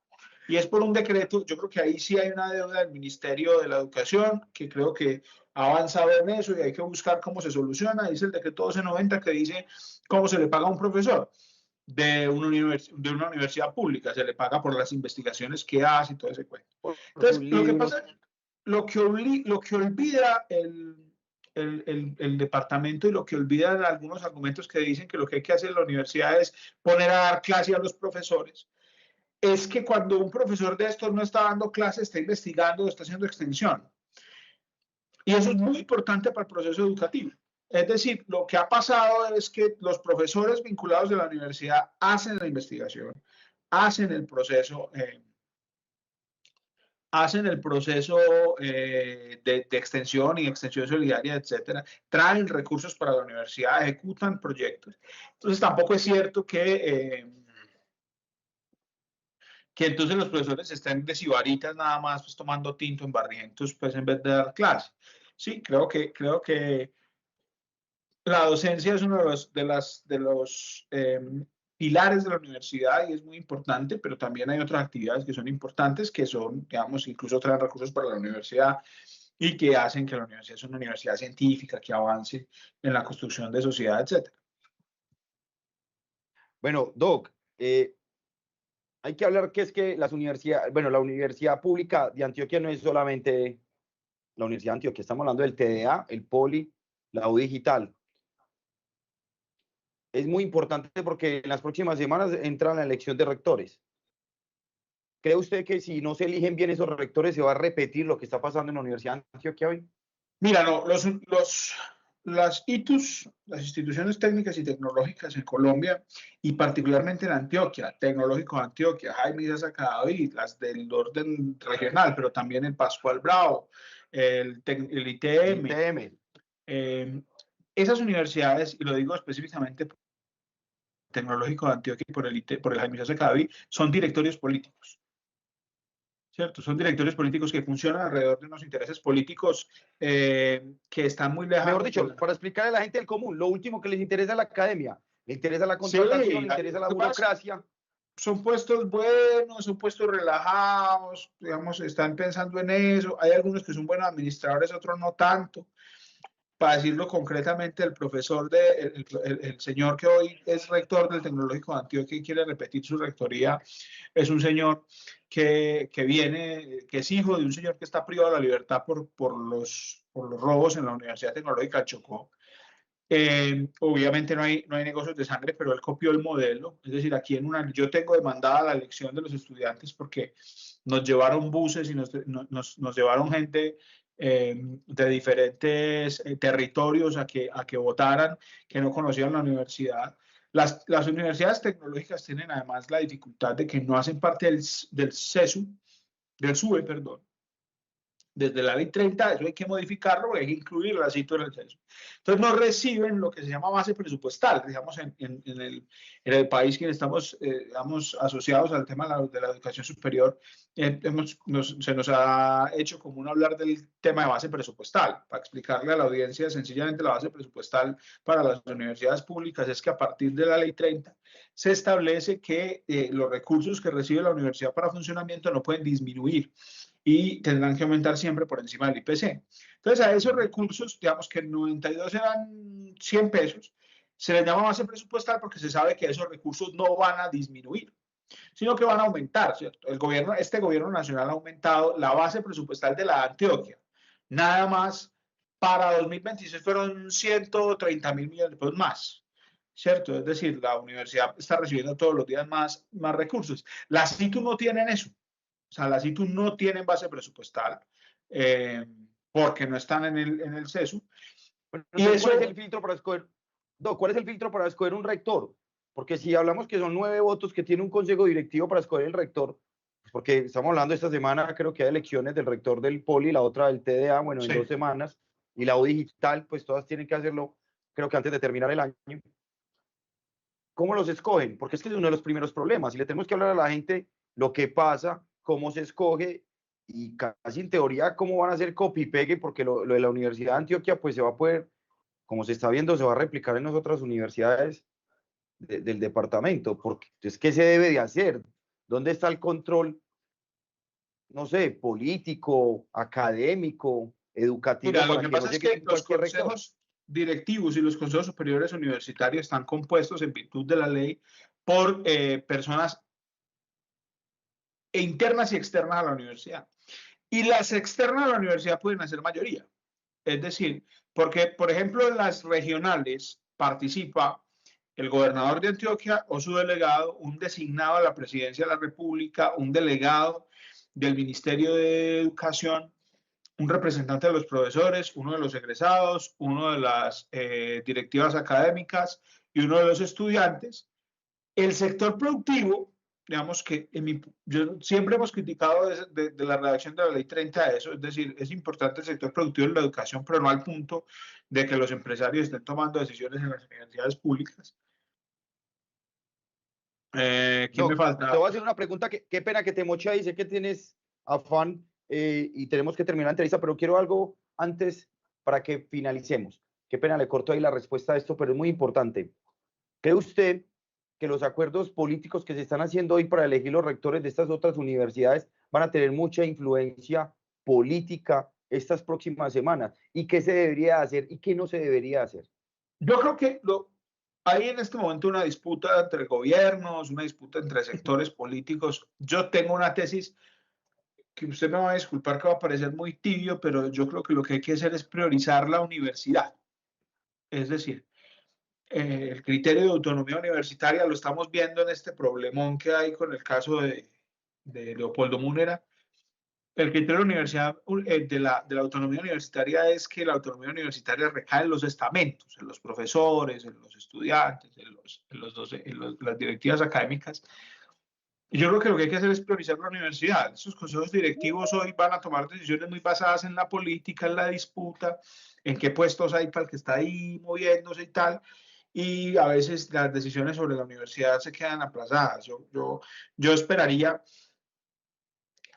Y es por un decreto. Yo creo que ahí sí hay una deuda del Ministerio de la Educación, que creo que ha avanzado en eso y hay que buscar cómo se soluciona. Dice el decreto 1290 que dice cómo se le paga a un profesor de una universidad pública, se le paga por las investigaciones que hace y todo ese cuento. Entonces, lo que pasa, lo que olvida el departamento y lo que olvidan algunos argumentos que dicen que lo que hay que hacer en la universidad es poner a dar clase a los profesores, es que cuando un profesor de estos no está dando clase, está investigando, está haciendo extensión. Y eso es muy importante para el proceso educativo. Es decir, lo que ha pasado es que los profesores vinculados de la universidad hacen la investigación, hacen el proceso de extensión y extensión solidaria, etcétera, traen recursos para la universidad, ejecutan proyectos. Entonces, tampoco es cierto que entonces los profesores estén de sibaritas nada más pues, tomando tinto en Barrientos pues, en vez de dar clase. Sí, creo que la docencia es uno de los pilares de la universidad y es muy importante, pero también hay otras actividades que son importantes, que son, digamos, incluso traen recursos para la universidad y que hacen que la universidad sea una universidad científica, que avance en la construcción de sociedad, etc. Bueno, Doc, hay que hablar que es que las universidades, bueno, la Universidad Pública de Antioquia no es solamente la Universidad de Antioquia, estamos hablando del TDA, el Poli, la U Digital. Es muy importante porque en las próximas semanas entra la elección de rectores. ¿Cree usted que si no se eligen bien esos rectores se va a repetir lo que está pasando en la Universidad de Antioquia hoy? Mira, no, las ITUs, las instituciones técnicas y tecnológicas en Colombia, y particularmente en Antioquia, Tecnológico de Antioquia, Jaime Isaza Cadavid, las del orden regional, pero también el Pascual Bravo, el ITM. Esas universidades, y lo digo específicamente por el Tecnológico de Antioquia y por el Jaime Isaza Cadavid, son directorios políticos. ¿cierto? Son directorios políticos que funcionan alrededor de unos intereses políticos que están muy Mejor lejanos. dicho, para explicarle a la gente del común, lo último que les interesa es la academia, le interesa la Sí, contratación, le interesa la burocracia. Son puestos buenos, son puestos relajados, digamos, están pensando en eso. Hay algunos que son buenos administradores, otros no tanto. Para decirlo concretamente, el profesor, el señor que hoy es rector del Tecnológico de Antioquia y quiere repetir su rectoría, es un señor que es hijo de un señor que está privado de la libertad por los robos en la Universidad Tecnológica de Chocó. Obviamente no hay negocios de sangre, pero él copió el modelo. Es decir, aquí yo tengo demandada la elección de los estudiantes porque nos llevaron buses y nos llevaron gente de diferentes territorios a que votaran, que no conocían la universidad. Las universidades tecnológicas tienen además la dificultad de que no hacen parte del SUE, perdón. Desde la ley 30, eso hay que modificarlo, hay que incluir la cito en el censo. Entonces no reciben lo que se llama base presupuestal, digamos, en el país que estamos digamos, asociados al tema de la educación superior, se nos ha hecho común hablar del tema de base presupuestal. Para explicarle a la audiencia sencillamente la base presupuestal para las universidades públicas es que a partir de la ley 30 se establece que los recursos que recibe la universidad para funcionamiento no pueden disminuir y tendrán que aumentar siempre por encima del IPC. Entonces, a esos recursos, digamos que en 92 eran 100 pesos, se les llama base presupuestal porque se sabe que esos recursos no van a disminuir, sino que van a aumentar, ¿cierto? Este gobierno nacional ha aumentado la base presupuestal de la Antioquia. Nada más para 2026 fueron 130 mil millones de pesos más, ¿cierto? Es decir, la universidad está recibiendo todos los días más recursos. Las CITU no tienen eso. O sea, las CITU no tienen base presupuestal porque no están en el CESU. ¿Y eso, cuál es el filtro para escoger? No, ¿cuál es el filtro para escoger un rector? Porque si hablamos que son 9 votos que tiene un consejo directivo para escoger el rector, pues porque estamos hablando esta semana, creo que hay elecciones del rector del Poli, la otra del TDA, bueno, en 2 semanas, y la U Digital, pues todas tienen que hacerlo, creo que antes de terminar el año. ¿Cómo los escogen? Porque es que es uno de los primeros problemas, y le tenemos que hablar a la gente lo que pasa, cómo se escoge, y casi en teoría cómo van a hacer copy-pegue, porque lo de la Universidad de Antioquia, pues se va a poder, como se está viendo, se va a replicar en las otras universidades del departamento, porque entonces, ¿qué se debe de hacer? ¿Dónde está el control, no sé, político, académico, educativo? Mira, lo para que que pasa no es llegue que los cualquier rector? consejos directivos y los consejos superiores universitarios están compuestos en virtud de la ley por personas internas y externas a la universidad. Y las externas a la universidad pueden hacer mayoría. Es decir, porque, por ejemplo, en las regionales participa el gobernador de Antioquia o su delegado, un designado a la presidencia de la República, un delegado del Ministerio de Educación, un representante de los profesores, uno de los egresados, uno de las directivas académicas y uno de los estudiantes. El sector productivo, digamos que yo siempre hemos criticado de la redacción de la ley 30 eso, es decir, es importante el sector productivo en la educación, pero no al punto de que los empresarios estén tomando decisiones en las universidades públicas. ¿Quién me falta? Te voy a hacer una pregunta, qué pena que te moche ahí, sé que tienes afán y tenemos que terminar la entrevista, pero quiero algo antes para que finalicemos. Qué pena, le corto ahí la respuesta a esto, pero es muy importante. ¿Cree usted que los acuerdos políticos que se están haciendo hoy para elegir los rectores de estas otras universidades van a tener mucha influencia política estas próximas semanas? ¿Y qué se debería hacer y qué no se debería hacer? Yo creo que hay en este momento una disputa entre gobiernos, una disputa entre sectores políticos. Yo tengo una tesis que usted me va a disculpar que va a parecer muy tibio, pero yo creo que lo que hay que hacer es priorizar la universidad. Es decir, el criterio de autonomía universitaria lo estamos viendo en este problemón que hay con el caso de Leopoldo Múnera. El criterio de la universidad, de la autonomía universitaria es que la autonomía universitaria recae en los estamentos, en los profesores, en los estudiantes, en las directivas académicas. Y yo creo que lo que hay que hacer es priorizar la universidad. Esos consejos directivos hoy van a tomar decisiones muy basadas en la política, en la disputa, en qué puestos hay para el que está ahí moviéndose y tal. Y a veces las decisiones sobre la universidad se quedan aplazadas. Yo esperaría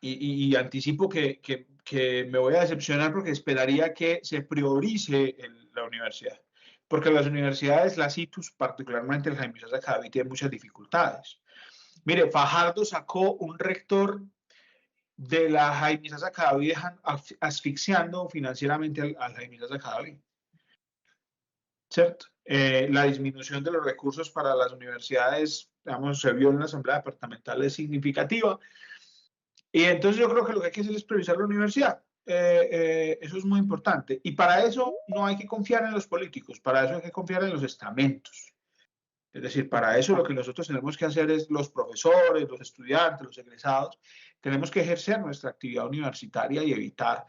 y anticipo que me voy a decepcionar porque esperaría que se priorice la universidad. Porque las universidades, las ITUS, particularmente el Jaime Isaza Cadavid, tienen muchas dificultades. Mire, Fajardo sacó un rector de la Jaime Isaza Cadavid asfixiando financieramente al Jaime Isaza Cadavid. ¿Cierto? La disminución de los recursos para las universidades, digamos, se vio en la Asamblea Departamental, es significativa. Y entonces yo creo que lo que hay que hacer es priorizar la universidad. Eso es muy importante. Y para eso no hay que confiar en los políticos, para eso hay que confiar en los estamentos. Es decir, para eso lo que nosotros tenemos que hacer es los profesores, los estudiantes, los egresados, tenemos que ejercer nuestra actividad universitaria y evitar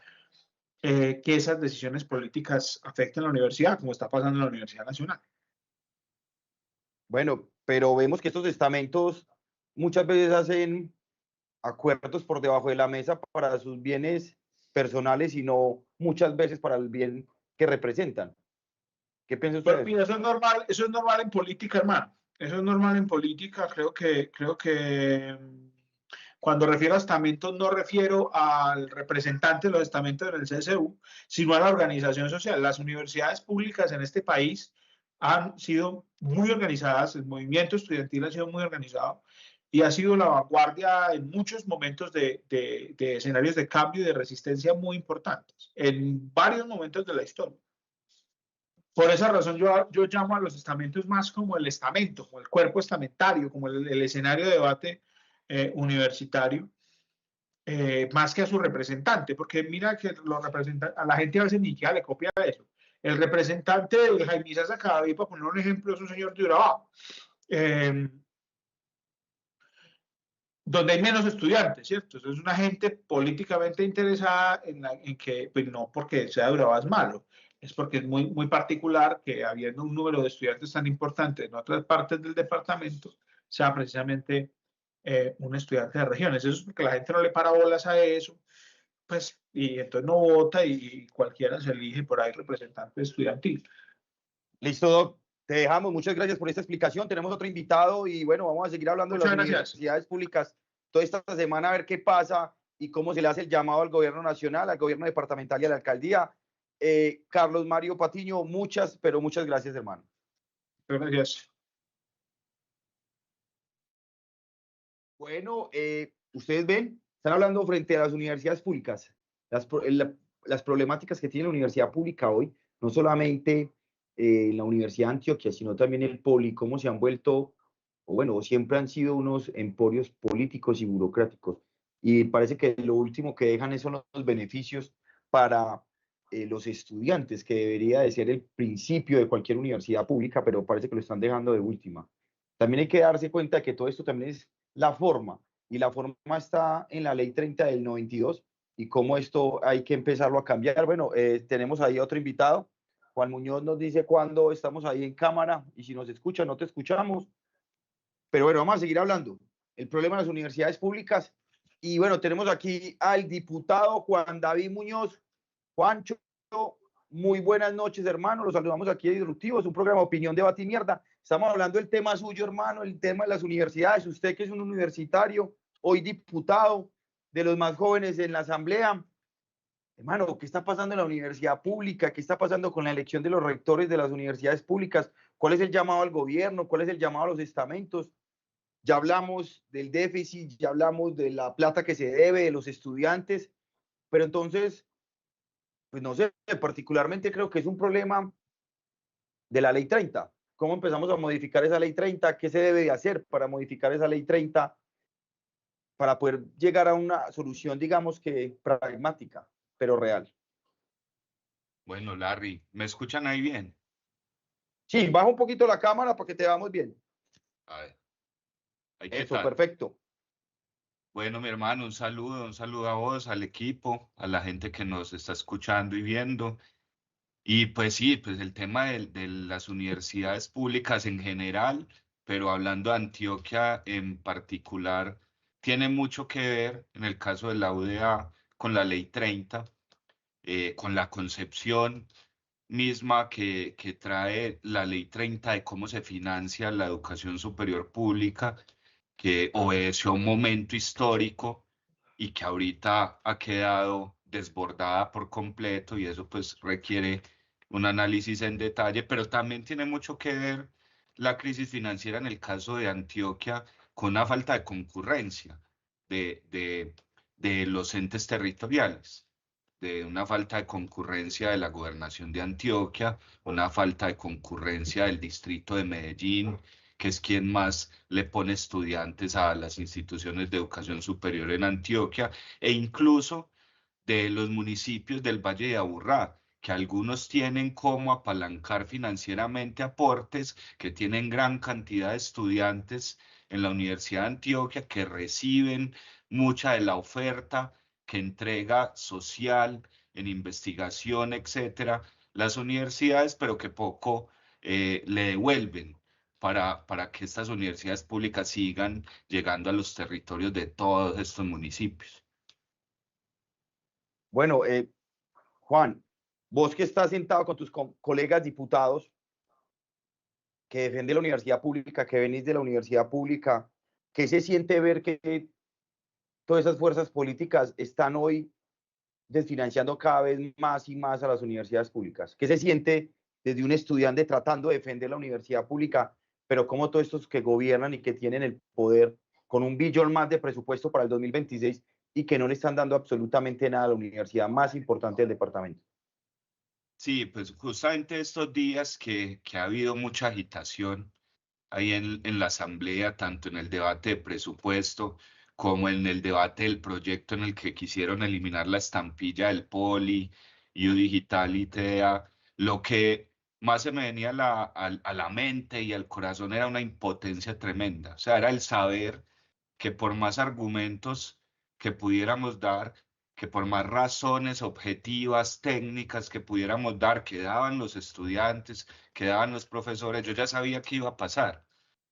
que esas decisiones políticas afecten a la universidad, como está pasando en la Universidad Nacional. Bueno, pero vemos que estos estamentos muchas veces hacen acuerdos por debajo de la mesa para sus bienes personales y no muchas veces para el bien que representan. ¿Qué piensa usted? Pero, mira, eso es normal en política, hermano. Eso es normal en política. Creo que cuando refiero a estamentos no refiero al representante de los estamentos en el CSU, sino a la organización social. Las universidades públicas en este país han sido muy organizadas, el movimiento estudiantil ha sido muy organizado y ha sido la vanguardia en muchos momentos de escenarios de cambio y de resistencia muy importantes, en varios momentos de la historia. Por esa razón yo llamo a los estamentos más como el estamento, como el cuerpo estamentario, como el escenario de debate universitario, más que a su representante, porque mira que los representantes, a la gente a veces ni siquiera le copia eso. El representante de Jaime Isaza Cadavid, para poner un ejemplo, es un señor de Urabá, donde hay menos estudiantes, ¿cierto? Es una gente políticamente interesada en que, pues no porque sea de Urabá es malo, es porque es muy, muy particular que habiendo un número de estudiantes tan importante en otras partes del departamento, sea precisamente un estudiante de regiones. Eso es porque la gente no le para bolas a eso, pues, y entonces no vota y cualquiera se elige por ahí representante estudiantil. Listo, Doc. Te dejamos. Muchas gracias por esta explicación. Tenemos otro invitado y bueno, vamos a seguir hablando de las universidades públicas toda esta semana a ver qué pasa y cómo se le hace el llamado al gobierno nacional, al gobierno departamental y a la alcaldía. Carlos Mario Patiño, muchas, pero muchas gracias, hermano. Gracias. Bueno, ustedes ven, están hablando frente a las universidades públicas, las problemáticas que tiene la universidad pública hoy, no solamente la Universidad de Antioquia, sino también el Poli, cómo se han vuelto, o bueno, siempre han sido unos emporios políticos y burocráticos. Y parece que lo último que dejan son los beneficios para los estudiantes, que debería de ser el principio de cualquier universidad pública, pero parece que lo están dejando de última. También hay que darse cuenta de que todo esto también es la forma, y la forma está en la ley 30 del 92, y cómo esto hay que empezarlo a cambiar. Bueno, tenemos ahí otro invitado. Juan Muñoz nos dice cuándo estamos ahí en cámara, y si nos escucha, no te escuchamos. Pero bueno, vamos a seguir hablando. El problema de las universidades públicas. Y bueno, tenemos aquí al diputado Juan David Muñoz. Juancho, muy buenas noches, hermano. Los saludamos aquí de Disruptivos, un programa de opinión, debate y mierda. Estamos hablando del tema suyo, hermano, el tema de las universidades. Usted que es un universitario, hoy diputado de los más jóvenes en la asamblea. Hermano, ¿qué está pasando en la universidad pública? ¿Qué está pasando con la elección de los rectores de las universidades públicas? ¿Cuál es el llamado al gobierno? ¿Cuál es el llamado a los estamentos? Ya hablamos del déficit, ya hablamos de la plata que se debe, de los estudiantes, pero entonces, pues no sé, particularmente creo que es un problema de la ley 30. ¿Cómo empezamos a modificar esa ley 30? ¿Qué se debe de hacer para modificar esa ley 30? Para poder llegar a una solución, digamos que pragmática, pero real. Bueno, Larry, ¿me escuchan ahí bien? Sí, baja un poquito la cámara para que te veamos bien. A ver. Eso, perfecto. Bueno, mi hermano, un saludo a vos, al equipo, a la gente que nos está escuchando y viendo. Y pues sí, pues el tema de las universidades públicas en general, pero hablando de Antioquia en particular, tiene mucho que ver, en el caso de la UDA, con la ley 30, con la concepción misma que trae la ley 30 de cómo se financia la educación superior pública, que obedeció a un momento histórico y que ahorita ha quedado desbordada por completo y eso pues requiere un análisis en detalle, pero también tiene mucho que ver la crisis financiera en el caso de Antioquia con una falta de concurrencia de, de, de los entes territoriales, de una falta de concurrencia de la gobernación de Antioquia, una falta de concurrencia del distrito de Medellín, que es quien más le pone estudiantes a las instituciones de educación superior en Antioquia, e incluso de los municipios del Valle de Aburrá, que algunos tienen como apalancar financieramente aportes, que tienen gran cantidad de estudiantes en la Universidad de Antioquia, que reciben mucha de la oferta que entrega social en investigación, etcétera, las universidades, pero que poco le devuelven para que estas universidades públicas sigan llegando a los territorios de todos estos municipios. Bueno, Juan, vos que estás sentado con tus colegas diputados que defienden la universidad pública, que venís de la universidad pública, ¿qué se siente ver que todas esas fuerzas políticas están hoy desfinanciando cada vez más y más a las universidades públicas? ¿Qué se siente desde un estudiante tratando de defender la universidad pública, pero como todos estos que gobiernan y que tienen el poder con 1 billón más de presupuesto para el 2026 y que no le están dando absolutamente nada a la universidad más importante del departamento? Sí, pues justamente estos días que ha habido mucha agitación ahí en la asamblea, tanto en el debate de presupuesto como en el debate del proyecto en el que quisieron eliminar la estampilla del Poli, U Digital y TDA, lo que más se me venía a la mente y al corazón era una impotencia tremenda. O sea, era el saber que por más argumentos que pudiéramos dar, que por más razones objetivas, técnicas que pudiéramos dar, que daban los estudiantes, que daban los profesores, yo ya sabía qué iba a pasar,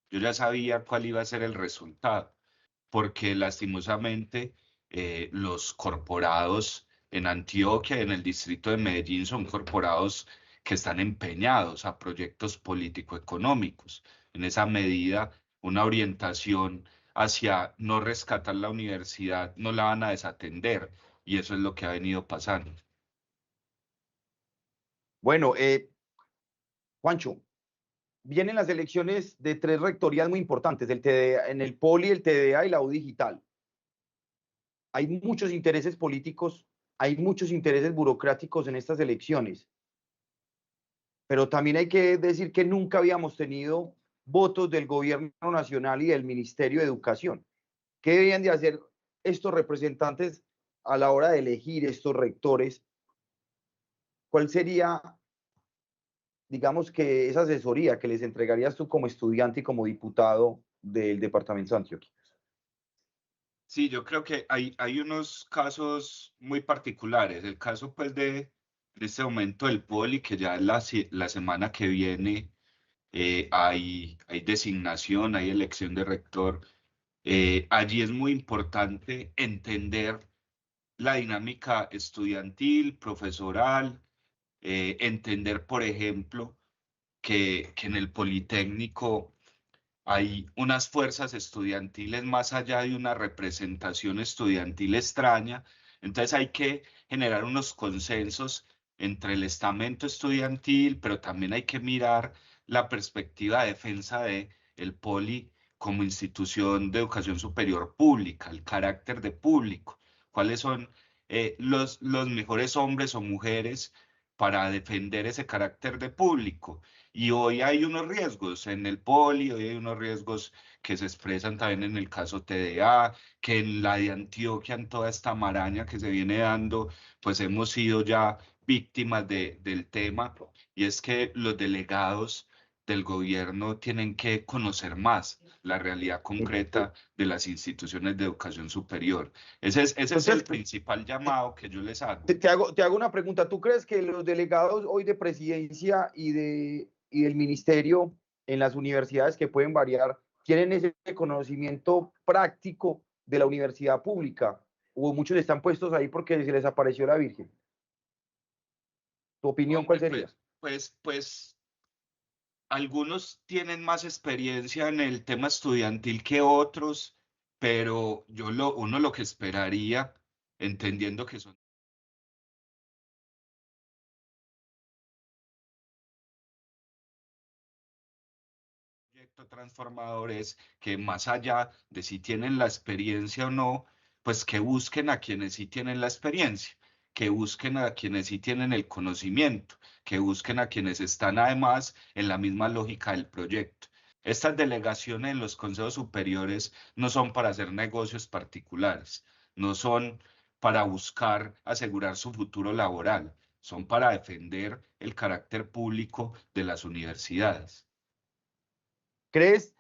yo ya sabía cuál iba a ser el resultado, porque lastimosamente los corporados en Antioquia, en el distrito de Medellín, son corporados que están empeñados a proyectos político-económicos. En esa medida, una orientación hacia no rescatar la universidad no la van a desatender, y eso es lo que ha venido pasando. Bueno, Juancho, vienen las elecciones de 3 rectorías muy importantes, el TDA, en el Poli, el TDA y la U Digital. Hay muchos intereses políticos, hay muchos intereses burocráticos en estas elecciones, pero también hay que decir que nunca habíamos tenido votos del gobierno nacional y del Ministerio de Educación. ¿Qué debían de hacer estos representantes a la hora de elegir estos rectores? ¿Cuál sería, digamos, que esa asesoría que les entregarías tú como estudiante y como diputado del departamento de Antioquia? Sí, yo creo que hay unos casos muy particulares. El caso pues de este momento del Poli, que ya la semana que viene hay designación, hay elección de rector. Allí es muy importante entender la dinámica estudiantil, profesoral, entender, por ejemplo, que en el Politécnico hay unas fuerzas estudiantiles más allá de una representación estudiantil extraña. Entonces hay que generar unos consensos entre el estamento estudiantil, pero también hay que mirar la perspectiva de defensa de el Poli como institución de educación superior pública, el carácter de público, cuáles son los mejores hombres o mujeres para defender ese carácter de público. Y hoy hay unos riesgos en el Poli, hoy hay unos riesgos que se expresan también en el caso TDA, que en la de Antioquia, en toda esta maraña que se viene dando, pues hemos sido ya víctimas del tema, y es que los delegados del gobierno tienen que conocer más la realidad concreta de las instituciones de educación superior. Ese es el Entonces, principal llamado que yo les hago. te hago una pregunta. ¿Tú crees que los delegados hoy de presidencia y del ministerio en las universidades, que pueden variar, tienen ese conocimiento práctico de la universidad pública? ¿O muchos están puestos ahí porque se les apareció la Virgen? ¿Tu opinión cuál Hombre, sería? pues algunos tienen más experiencia en el tema estudiantil que otros, pero uno lo que esperaría, entendiendo que son proyecto transformador, es que más allá de si tienen la experiencia o no, pues que busquen a quienes sí tienen la experiencia, que busquen a quienes sí tienen el conocimiento, que busquen a quienes están además en la misma lógica del proyecto. Estas delegaciones en los consejos superiores no son para hacer negocios particulares, no son para buscar asegurar su futuro laboral, son para defender el carácter público de las universidades. ¿Crees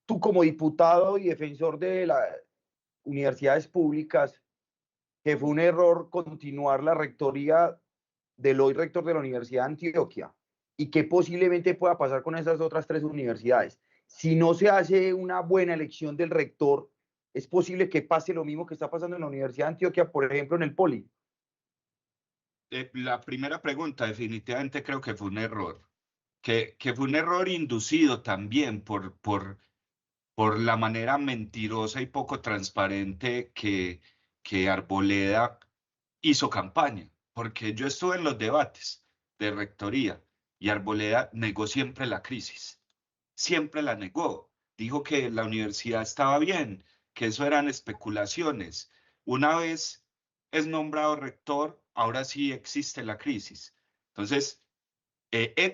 tú como diputado y defensor de las universidades públicas que fue un error continuar la rectoría del hoy rector de la Universidad de Antioquia? ¿Y qué posiblemente pueda pasar con esas otras 3 universidades? Si no se hace una buena elección del rector, es posible que pase lo mismo que está pasando en la Universidad de Antioquia, por ejemplo, en el Poli. La primera pregunta, definitivamente creo que fue un error, que fue un error inducido también por la manera mentirosa y poco transparente que Arboleda hizo campaña, porque yo estuve en los debates de rectoría y Arboleda negó siempre la crisis, siempre la negó, dijo que la universidad estaba bien, que eso eran especulaciones. Una vez es nombrado rector, ahora sí existe la crisis. Entonces,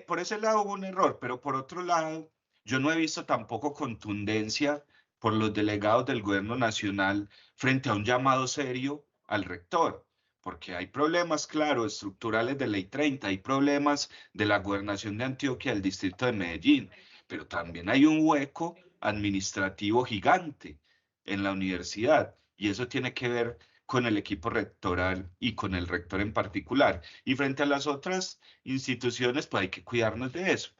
por ese lado hubo un error, pero por otro lado, yo no he visto tampoco contundencia por los delegados del gobierno nacional frente a un llamado serio al rector, porque hay problemas, claro, estructurales de Ley 30, hay problemas de la gobernación de Antioquia, del distrito de Medellín, pero también hay un hueco administrativo gigante en la universidad, y eso tiene que ver con el equipo rectoral y con el rector en particular. Y frente a las otras instituciones, pues hay que cuidarnos de eso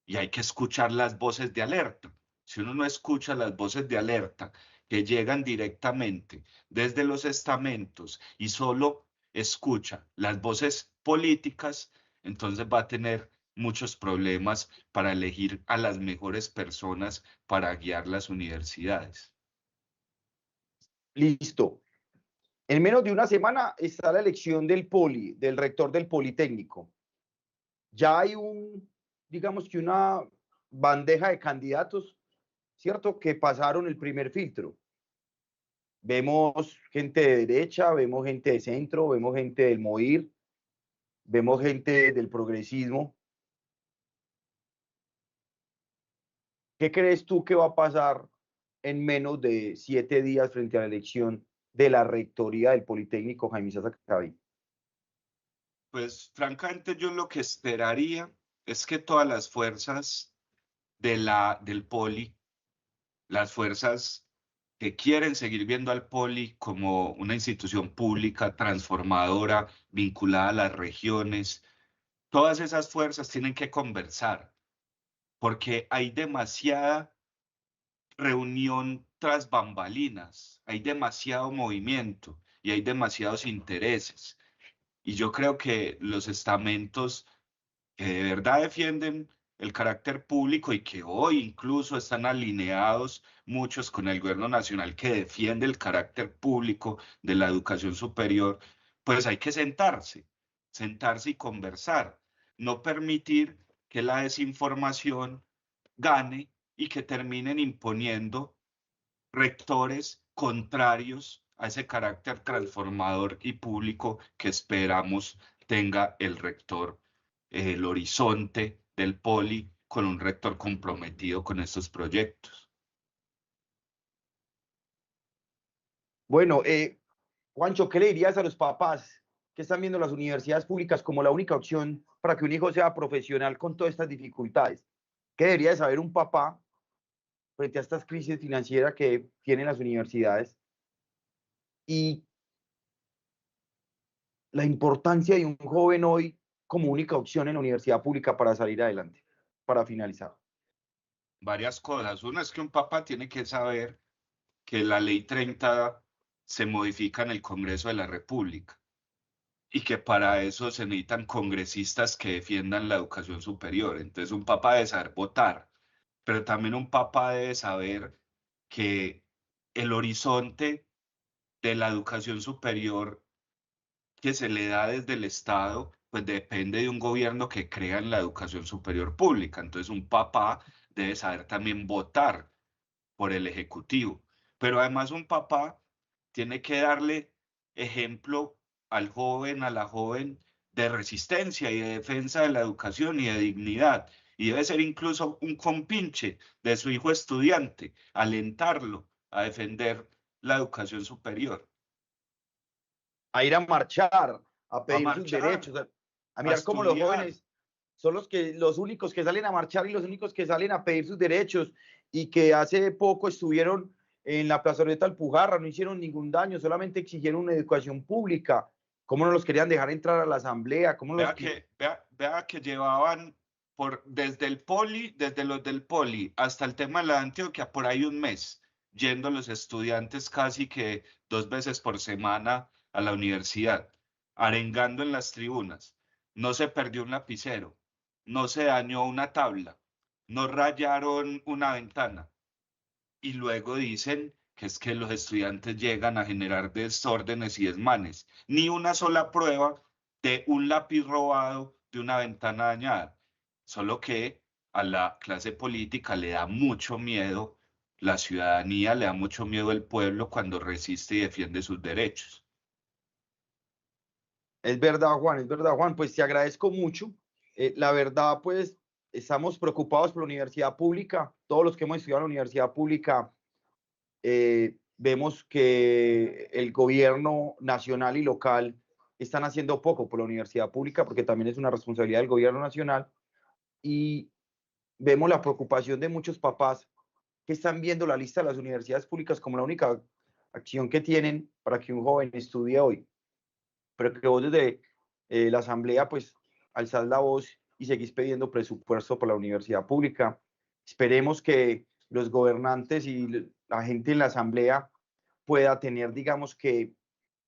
y hay que escuchar las voces de alerta. Si uno no escucha las voces de alerta que llegan directamente desde los estamentos y solo escucha las voces políticas, entonces va a tener muchos problemas para elegir a las mejores personas para guiar las universidades. Listo. En menos de una semana está la elección del Poli, del rector del Politécnico. Ya hay digamos que una bandeja de candidatos, ¿cierto? Que pasaron el primer filtro. Vemos gente de derecha, vemos gente de centro, vemos gente del MOIR, vemos gente del progresismo. ¿Qué crees tú que va a pasar en menos de 7 días frente a la elección de la rectoría del Politécnico Jaime Sacabí? Pues francamente yo lo que esperaría es que todas las fuerzas del Poli, las fuerzas que quieren seguir viendo al Poli como una institución pública transformadora, vinculada a las regiones, todas esas fuerzas tienen que conversar, porque hay demasiada reunión tras bambalinas, hay demasiado movimiento y hay demasiados intereses. Y yo creo que los estamentos que de verdad defienden el carácter público y que hoy incluso están alineados muchos con el gobierno nacional que defiende el carácter público de la educación superior, pues hay que sentarse y conversar, no permitir que la desinformación gane y que terminen imponiendo rectores contrarios a ese carácter transformador y público que esperamos tenga el rector, el horizonte del Poli con un rector comprometido con estos proyectos. Bueno, Juancho, ¿qué le dirías a los papás que están viendo las universidades públicas como la única opción para que un hijo sea profesional con todas estas dificultades? ¿Qué debería de saber un papá frente a estas crisis financieras que tienen las universidades? Y la importancia de un joven hoy como única opción en la universidad pública para salir adelante, para finalizar. Varias cosas. Una es que un papá tiene que saber que la ley 30 se modifica en el Congreso de la República y que para eso se necesitan congresistas que defiendan la educación superior. Entonces un papá debe saber votar, pero también un papá debe saber que el horizonte de la educación superior que se le da desde el Estado, pues depende de un gobierno que crea en la educación superior pública. Entonces, un papá debe saber también votar por el Ejecutivo. Pero además un papá tiene que darle ejemplo al joven, a la joven, de resistencia y de defensa de la educación y de dignidad. Y debe ser incluso un compinche de su hijo estudiante, alentarlo a defender la educación superior. A ir a marchar, a A pedir sus marchar, derechos, a a mirar cómo los estudiar. jóvenes son los únicos que salen a marchar y los únicos que salen a pedir sus derechos, y que hace poco estuvieron en la plazoleta Alpujarra, no hicieron ningún daño, solamente exigieron una educación pública. ¿Cómo no los querían dejar entrar a la asamblea? ¿Cómo los Vea que llevaban desde el poli, desde los del poli hasta el tema de la Antioquia, por ahí un mes, yendo los estudiantes casi que 2 veces por semana a la universidad, arengando en las tribunas. No se perdió un lapicero, no se dañó una tabla, no rayaron una ventana. Y luego dicen que es que los estudiantes llegan a generar desórdenes y desmanes. Ni una sola prueba de un lápiz robado, de una ventana dañada. Solo que a la clase política le da mucho miedo, la ciudadanía le da mucho miedo el pueblo cuando resiste y defiende sus derechos. Es verdad, Juan, pues te agradezco mucho. La verdad, pues estamos preocupados por la universidad pública. Todos los que hemos estudiado en la universidad pública vemos que el gobierno nacional y local están haciendo poco por la universidad pública, porque también es una responsabilidad del gobierno nacional, y vemos la preocupación de muchos papás que están viendo la lista de las universidades públicas como la única acción que tienen para que un joven estudie hoy. Pero que vos desde la asamblea pues alzás la voz y seguís pidiendo presupuesto para la universidad pública. Esperemos que los gobernantes y la gente en la asamblea pueda tener, digamos, que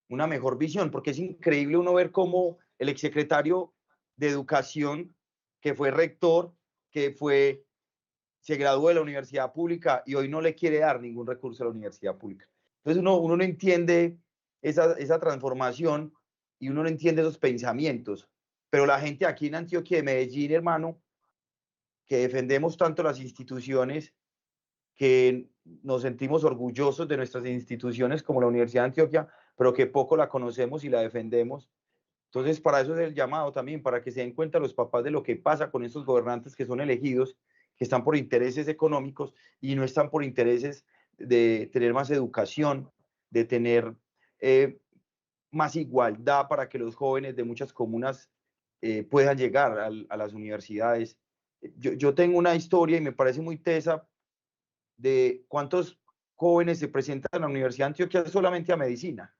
una mejor visión, porque es increíble uno ver cómo el exsecretario de Educación, que fue rector, que se graduó de la universidad pública y hoy no le quiere dar ningún recurso a la universidad pública. Entonces uno no entiende esa transformación, y uno no entiende esos pensamientos. Pero la gente aquí en Antioquia de Medellín, hermano, que defendemos tanto las instituciones, que nos sentimos orgullosos de nuestras instituciones como la Universidad de Antioquia, pero que poco la conocemos y la defendemos. Entonces, para eso es el llamado también, para que se den cuenta los papás de lo que pasa con estos gobernantes que son elegidos, que están por intereses económicos y no están por intereses de tener más educación, de tener más igualdad para que los jóvenes de muchas comunas puedan llegar a las universidades. Yo tengo una historia y me parece muy tesa de cuántos jóvenes se presentan a la Universidad de Antioquia solamente a medicina.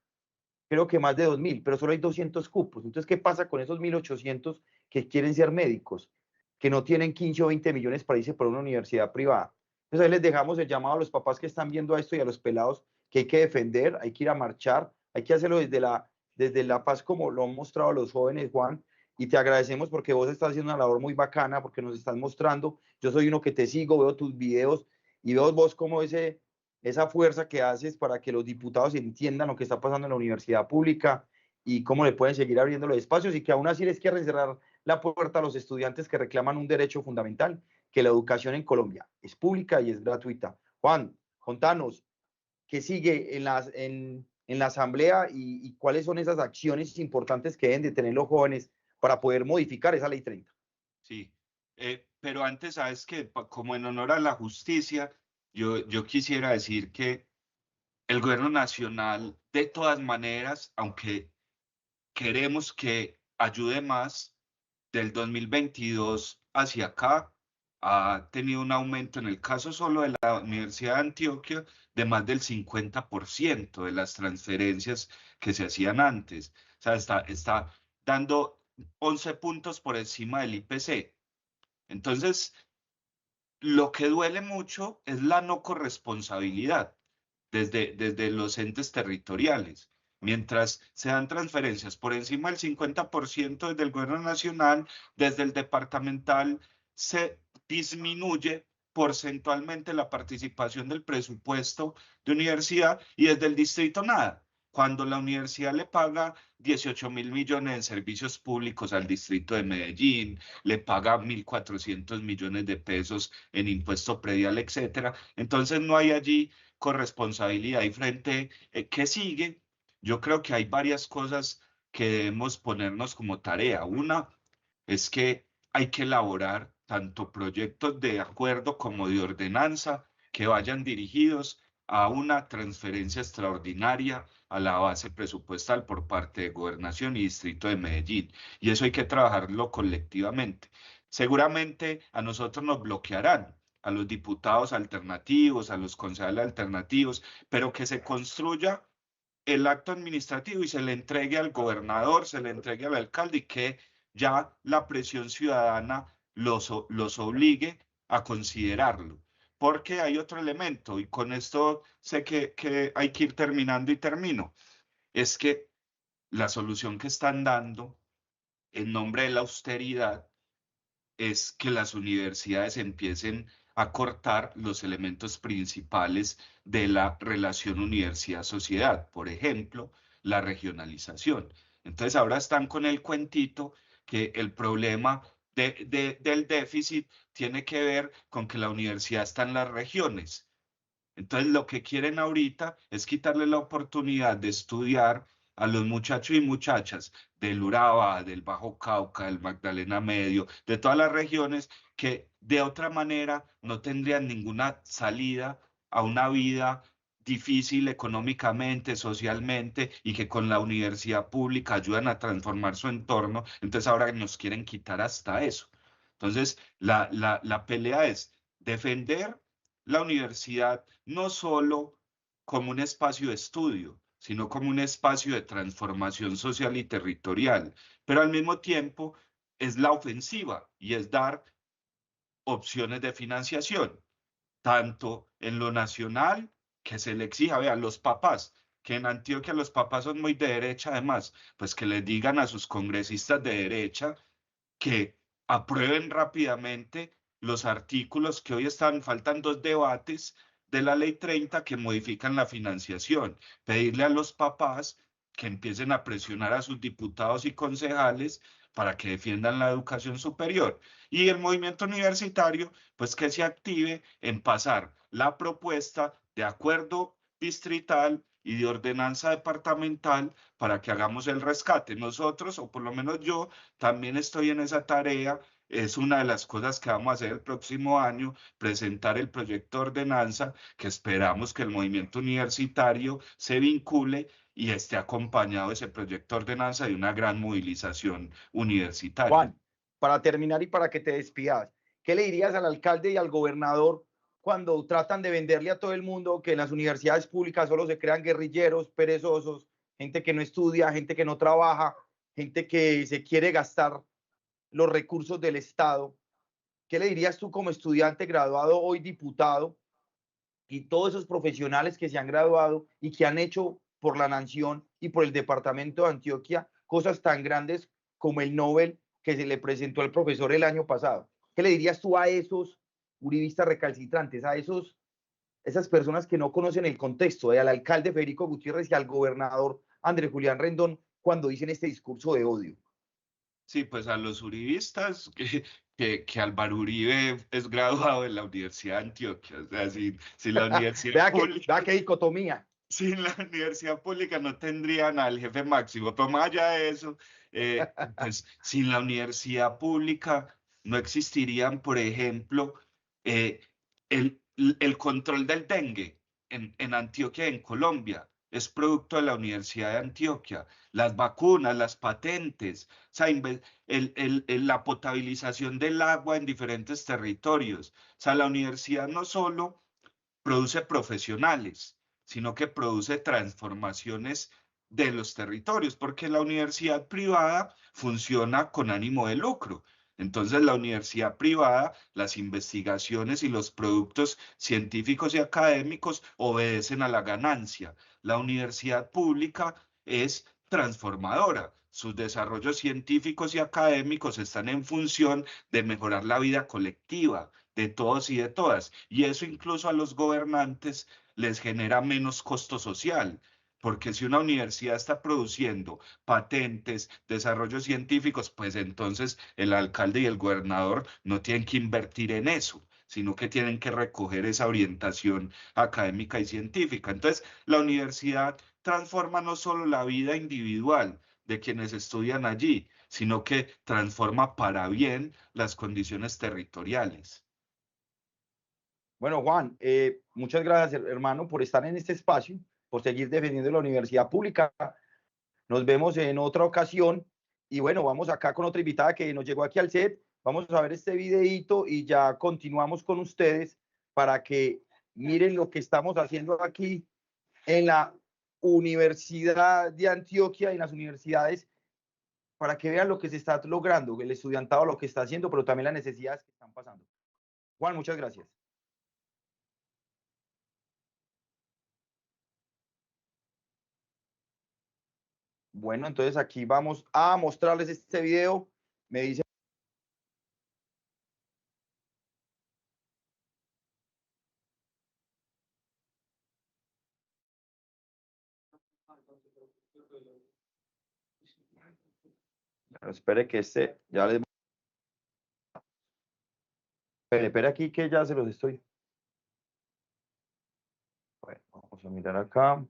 Creo que más de 2.000, pero solo hay 200 cupos. Entonces, ¿qué pasa con esos 1.800 que quieren ser médicos, que no tienen 15 o 20 millones para irse por una universidad privada? Entonces, ahí les dejamos el llamado a los papás que están viendo esto y a los pelados, que hay que defender, hay que ir a marchar, hay que hacerlo desde la paz, como lo han mostrado los jóvenes, Juan. Y te agradecemos porque vos estás haciendo una labor muy bacana, porque nos estás mostrando. Yo soy uno que te sigo, veo tus videos y veo vos como esa fuerza que haces para que los diputados entiendan lo que está pasando en la universidad pública y cómo le pueden seguir abriendo los espacios, y que aún así les quieren cerrar la puerta a los estudiantes que reclaman un derecho fundamental, que la educación en Colombia es pública y es gratuita. Juan, contanos, ¿qué sigue en la asamblea y cuáles son esas acciones importantes que deben de tener los jóvenes para poder modificar esa ley 30? Sí, pero antes, sabes que como en honor a la justicia, yo quisiera decir que el gobierno nacional, de todas maneras, aunque queremos que ayude más, del 2022 hacia acá, ha tenido un aumento en el caso solo de la Universidad de Antioquia de más del 50% de las transferencias que se hacían antes. O sea, está dando 11 puntos por encima del IPC. Entonces, lo que duele mucho es la no corresponsabilidad desde los entes territoriales. Mientras se dan transferencias por encima del 50% desde el gobierno nacional, desde el departamental se disminuye porcentualmente la participación del presupuesto de universidad y desde el distrito nada. Cuando la universidad le paga 18.000 millones en servicios públicos al distrito de Medellín, le paga 1.400 millones de pesos en impuesto predial, etcétera. Entonces no hay allí corresponsabilidad. Y frente, ¿qué sigue? Yo creo que hay varias cosas que debemos ponernos como tarea. Una es que hay que elaborar tanto proyectos de acuerdo como de ordenanza que vayan dirigidos a una transferencia extraordinaria a la base presupuestal por parte de Gobernación y Distrito de Medellín. Y eso hay que trabajarlo colectivamente. Seguramente a nosotros nos bloquearán, a los diputados alternativos, a los concejales alternativos, pero que se construya el acto administrativo y se le entregue al gobernador, se le entregue al alcalde y que ya la presión ciudadana los obligue a considerarlo. Porque hay otro elemento, y con esto sé que hay que ir terminando y termino, es que la solución que están dando en nombre de la austeridad es que las universidades empiecen a cortar los elementos principales de la relación universidad-sociedad, por ejemplo, la regionalización. Entonces ahora están con el cuentito que el problema del déficit tiene que ver con que la universidad está en las regiones. Entonces lo que quieren ahorita es quitarle la oportunidad de estudiar a los muchachos y muchachas del Urabá, del Bajo Cauca, del Magdalena Medio, de todas las regiones que de otra manera no tendrían ninguna salida a una vida difícil económicamente, socialmente, y que con la universidad pública ayudan a transformar su entorno. Entonces ahora nos quieren quitar hasta eso. Entonces la pelea es defender la universidad no solo como un espacio de estudio, sino como un espacio de transformación social y territorial, pero al mismo tiempo es la ofensiva y es dar opciones de financiación, tanto en lo nacional, que se le exija, vean, los papás, que en Antioquia los papás son muy de derecha además, pues que les digan a sus congresistas de derecha que aprueben rápidamente los artículos que hoy faltan 2 debates de la Ley 30 que modifican la financiación. Pedirle a los papás que empiecen a presionar a sus diputados y concejales para que defiendan la educación superior. Y el movimiento universitario, pues que se active en pasar la propuesta de acuerdo distrital y de ordenanza departamental para que hagamos el rescate. Nosotros, o por lo menos yo, también estoy en esa tarea. Es una de las cosas que vamos a hacer el próximo año, presentar el proyecto de ordenanza que esperamos que el movimiento universitario se vincule y esté acompañado de ese proyecto de ordenanza de una gran movilización universitaria. Juan, para terminar y para que te despidas, ¿qué le dirías al alcalde y al gobernador cuando tratan de venderle a todo el mundo que en las universidades públicas solo se crean guerrilleros, perezosos, gente que no estudia, gente que no trabaja, gente que se quiere gastar los recursos del Estado? ¿Qué le dirías tú como estudiante graduado, hoy diputado, y todos esos profesionales que se han graduado y que han hecho por la nación y por el departamento de Antioquia cosas tan grandes como el Nobel que se le presentó al profesor el año pasado? ¿Qué le dirías tú a esos uribistas recalcitrantes, a esas personas que no conocen el contexto, al alcalde Federico Gutiérrez y al gobernador Andrés Julián Rendón cuando dicen este discurso de odio? Sí, pues a los uribistas, que Álvaro Uribe es graduado de la Universidad de Antioquia. O sea, si la universidad pública, vea qué dicotomía. sin la universidad pública no tendrían al jefe máximo. Pero más allá de eso, pues sin la universidad pública no existirían, por ejemplo, el control del dengue en Antioquia y en Colombia. Es producto de la Universidad de Antioquia. Las vacunas, las patentes, o sea, la potabilización del agua en diferentes territorios. O sea, la universidad no solo produce profesionales, sino que produce transformaciones de los territorios, porque la universidad privada funciona con ánimo de lucro. Entonces, la universidad privada, las investigaciones y los productos científicos y académicos obedecen a la ganancia. La universidad pública es transformadora. Sus desarrollos científicos y académicos están en función de mejorar la vida colectiva, de todos y de todas. Y eso incluso a los gobernantes les genera menos costo social, porque si una universidad está produciendo patentes, desarrollos científicos, pues entonces el alcalde y el gobernador no tienen que invertir en eso, sino que tienen que recoger esa orientación académica y científica. Entonces, la universidad transforma no solo la vida individual de quienes estudian allí, sino que transforma para bien las condiciones territoriales. Bueno, Juan, muchas gracias, hermano, por estar en este espacio, por seguir defendiendo la universidad pública. Nos vemos en otra ocasión. Y bueno, vamos acá con otra invitada que nos llegó aquí al set. Vamos a ver este videíto y ya continuamos con ustedes para que miren lo que estamos haciendo aquí en la Universidad de Antioquia, en las universidades, para que vean lo que se está logrando, el estudiantado lo que está haciendo, pero también las necesidades que están pasando. Juan, muchas gracias. Bueno, entonces aquí vamos a mostrarles este video. Me dice pero espere que ya les espere aquí que ya se los estoy. Bueno, vamos a mirar acá.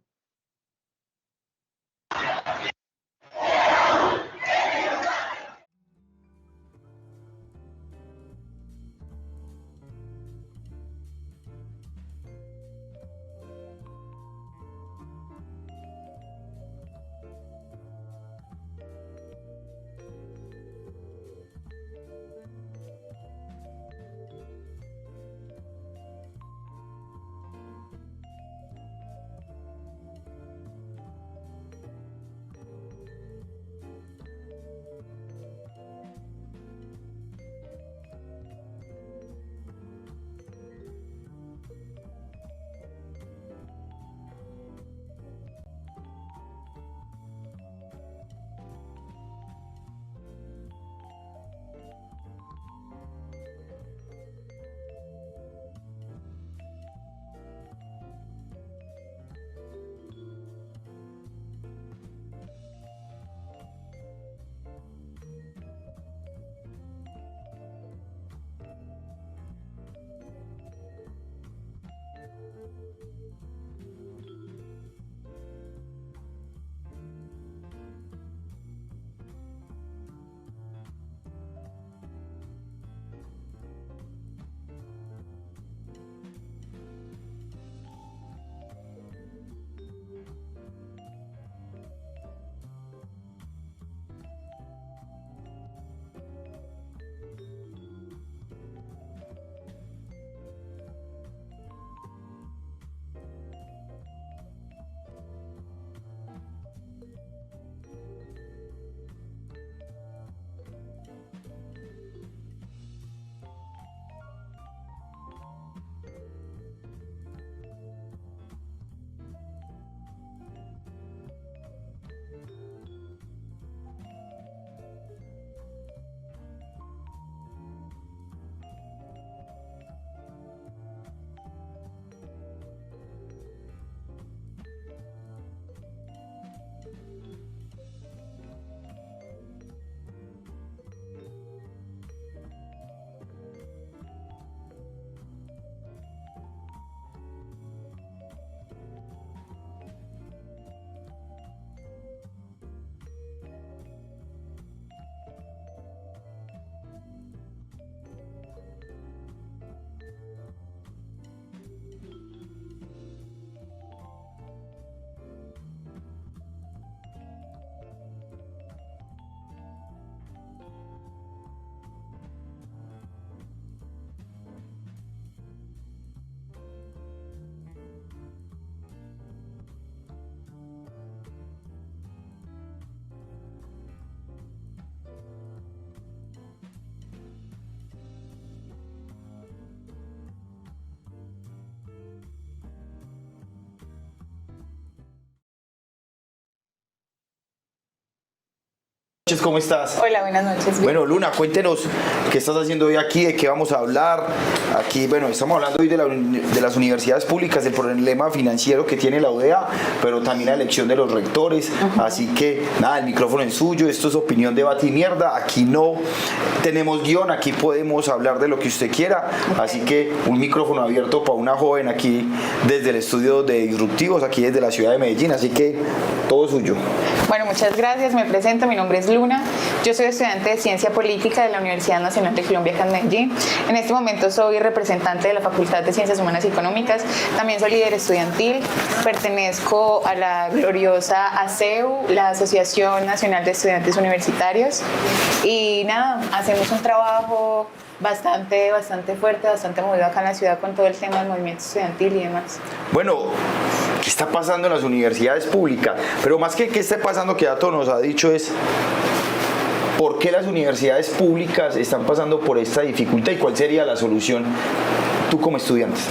¿Cómo estás? Hola, buenas noches. Bien. Bueno, Luna, cuéntenos qué estás haciendo hoy aquí, de qué vamos a hablar. Aquí, bueno, estamos hablando hoy de las universidades públicas, del problema financiero que tiene la UdeA, pero también la elección de los rectores. Así que, nada, el micrófono es suyo, esto es opinión, debate y mierda. Aquí no tenemos guión, aquí podemos hablar de lo que usted quiera. Así que un micrófono abierto para una joven aquí desde el estudio de Disruptivos, aquí desde la ciudad de Medellín. Así que todo suyo. Bueno, muchas gracias. Me presento, mi nombre es Luna. Yo soy estudiante de Ciencia Política de la Universidad Nacional de Colombia, acá en Medellín. En este momento soy representante de la Facultad de Ciencias Humanas y Económicas. También soy líder estudiantil. Pertenezco a la gloriosa ASEU, la Asociación Nacional de Estudiantes Universitarios. Y nada, hacemos un trabajo bastante fuerte, bastante movido acá en la ciudad con todo el tema del movimiento estudiantil y demás. Bueno, ¿qué está pasando en las universidades públicas? Pero más que qué está pasando, que Dato nos ha dicho es ¿por qué las universidades públicas están pasando por esta dificultad y cuál sería la solución tú como estudiante?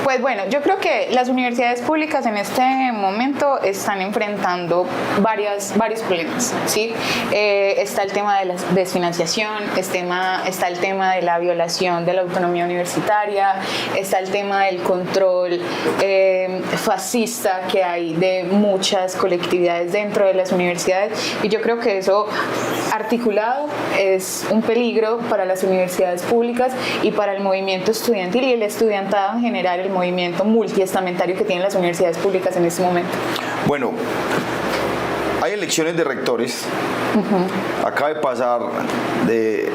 Pues bueno, yo creo que las universidades públicas en este momento están enfrentando varios problemas, ¿sí? Está el tema de la desfinanciación, está el tema de la violación de la autonomía universitaria, está el tema del control fascista que hay de muchas colectividades dentro de las universidades, y yo creo que eso articulado es un peligro para las universidades públicas y para el movimiento estudiantil y el estudiantado en general, el movimiento multiestamentario que tienen las universidades públicas en este momento. Bueno, hay elecciones de rectores. Acaba de pasar de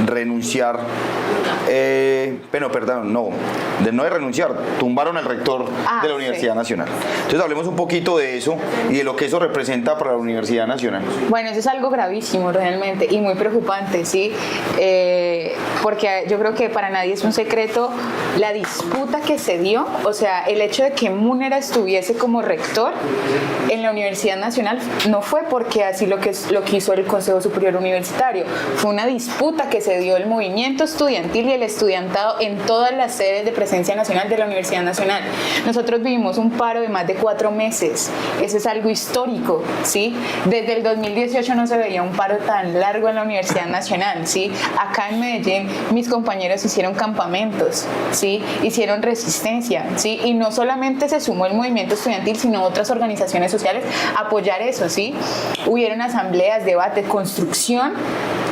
renunciar, no de renunciar, tumbaron al rector de la Universidad Nacional. Entonces hablemos un poquito de eso y de lo que eso representa para la Universidad Nacional. Bueno, eso es algo gravísimo realmente y muy preocupante, ¿sí? Porque yo creo que para nadie es un secreto la disputa que se dio, o sea, el hecho de que Múnera estuviese como rector en la Universidad Nacional no fue porque así lo quiso el Consejo Superior Universitario, fue una disputa que se dio el movimiento estudiantil y el estudiantado en todas las sedes de presencia nacional de la Universidad Nacional. Nosotros vivimos un paro de más de 4 meses, eso es algo histórico, ¿sí? Desde el 2018 no se veía un paro tan largo en la Universidad Nacional, ¿sí? Acá en Medellín mis compañeros hicieron campamentos, ¿sí? Hicieron resistencia, ¿sí? Y no solamente se sumó el movimiento estudiantil, sino otras organizaciones sociales a apoyar eso, ¿sí? Hubieron asambleas, debates, construcción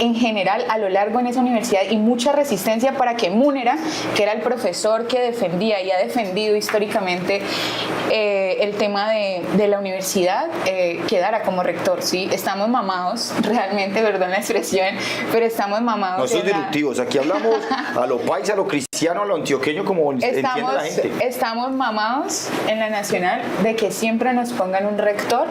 en general a lo largo en esa universidad y mucha resistencia para que Múnera, que era el profesor que defendía y ha defendido históricamente el tema de la universidad, quedara como rector, ¿sí? Estamos mamados, realmente, perdón la expresión, pero estamos mamados. No, son disruptivos, aquí hablamos a lo paisa, a lo cristiano, a lo antioqueño, como entiende la gente. Estamos mamados en la Nacional de que siempre nos pongan un rector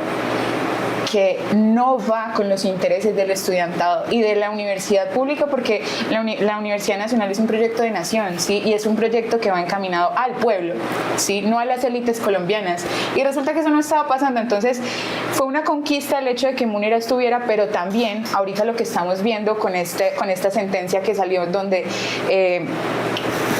que no va con los intereses del estudiantado y de la universidad pública, porque la Universidad Nacional es un proyecto de nación, ¿sí? Y es un proyecto que va encaminado al pueblo, ¿sí? No a las élites colombianas. Y resulta que eso no estaba pasando. Entonces fue una conquista el hecho de que Múnera estuviera, pero también ahorita lo que estamos viendo con esta sentencia que salió donde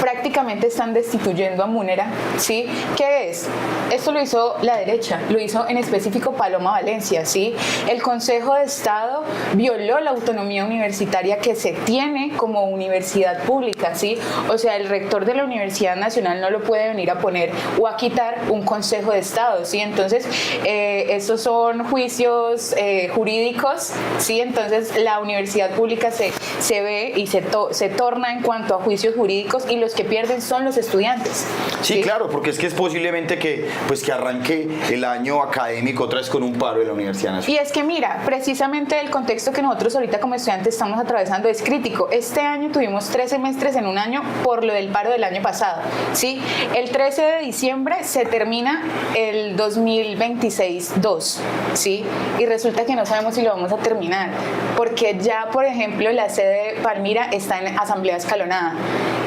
prácticamente están destituyendo a Múnera, ¿sí? ¿Qué es? Esto lo hizo la derecha, lo hizo en específico Paloma Valencia, ¿sí? El Consejo de Estado violó la autonomía universitaria que se tiene como universidad pública, ¿sí? O sea, el rector de la Universidad Nacional no lo puede venir a poner o a quitar un Consejo de Estado, ¿sí? Entonces, estos son juicios jurídicos, ¿sí? Entonces, la universidad pública se ve y se torna en cuanto a juicios jurídicos, y los que pierden son los estudiantes. Sí, claro, porque es que es posiblemente que arranque el año académico otra vez con un paro de la Universidad Nacional. Y es que mira, precisamente el contexto que nosotros ahorita como estudiantes estamos atravesando es crítico. Este año tuvimos 3 semestres en un año por lo del paro del año pasado, ¿sí? El 13 de diciembre se termina el 2026-2, ¿sí? Y resulta que no sabemos si lo vamos a terminar, porque ya, por ejemplo, la sede de Palmira está en asamblea escalonada.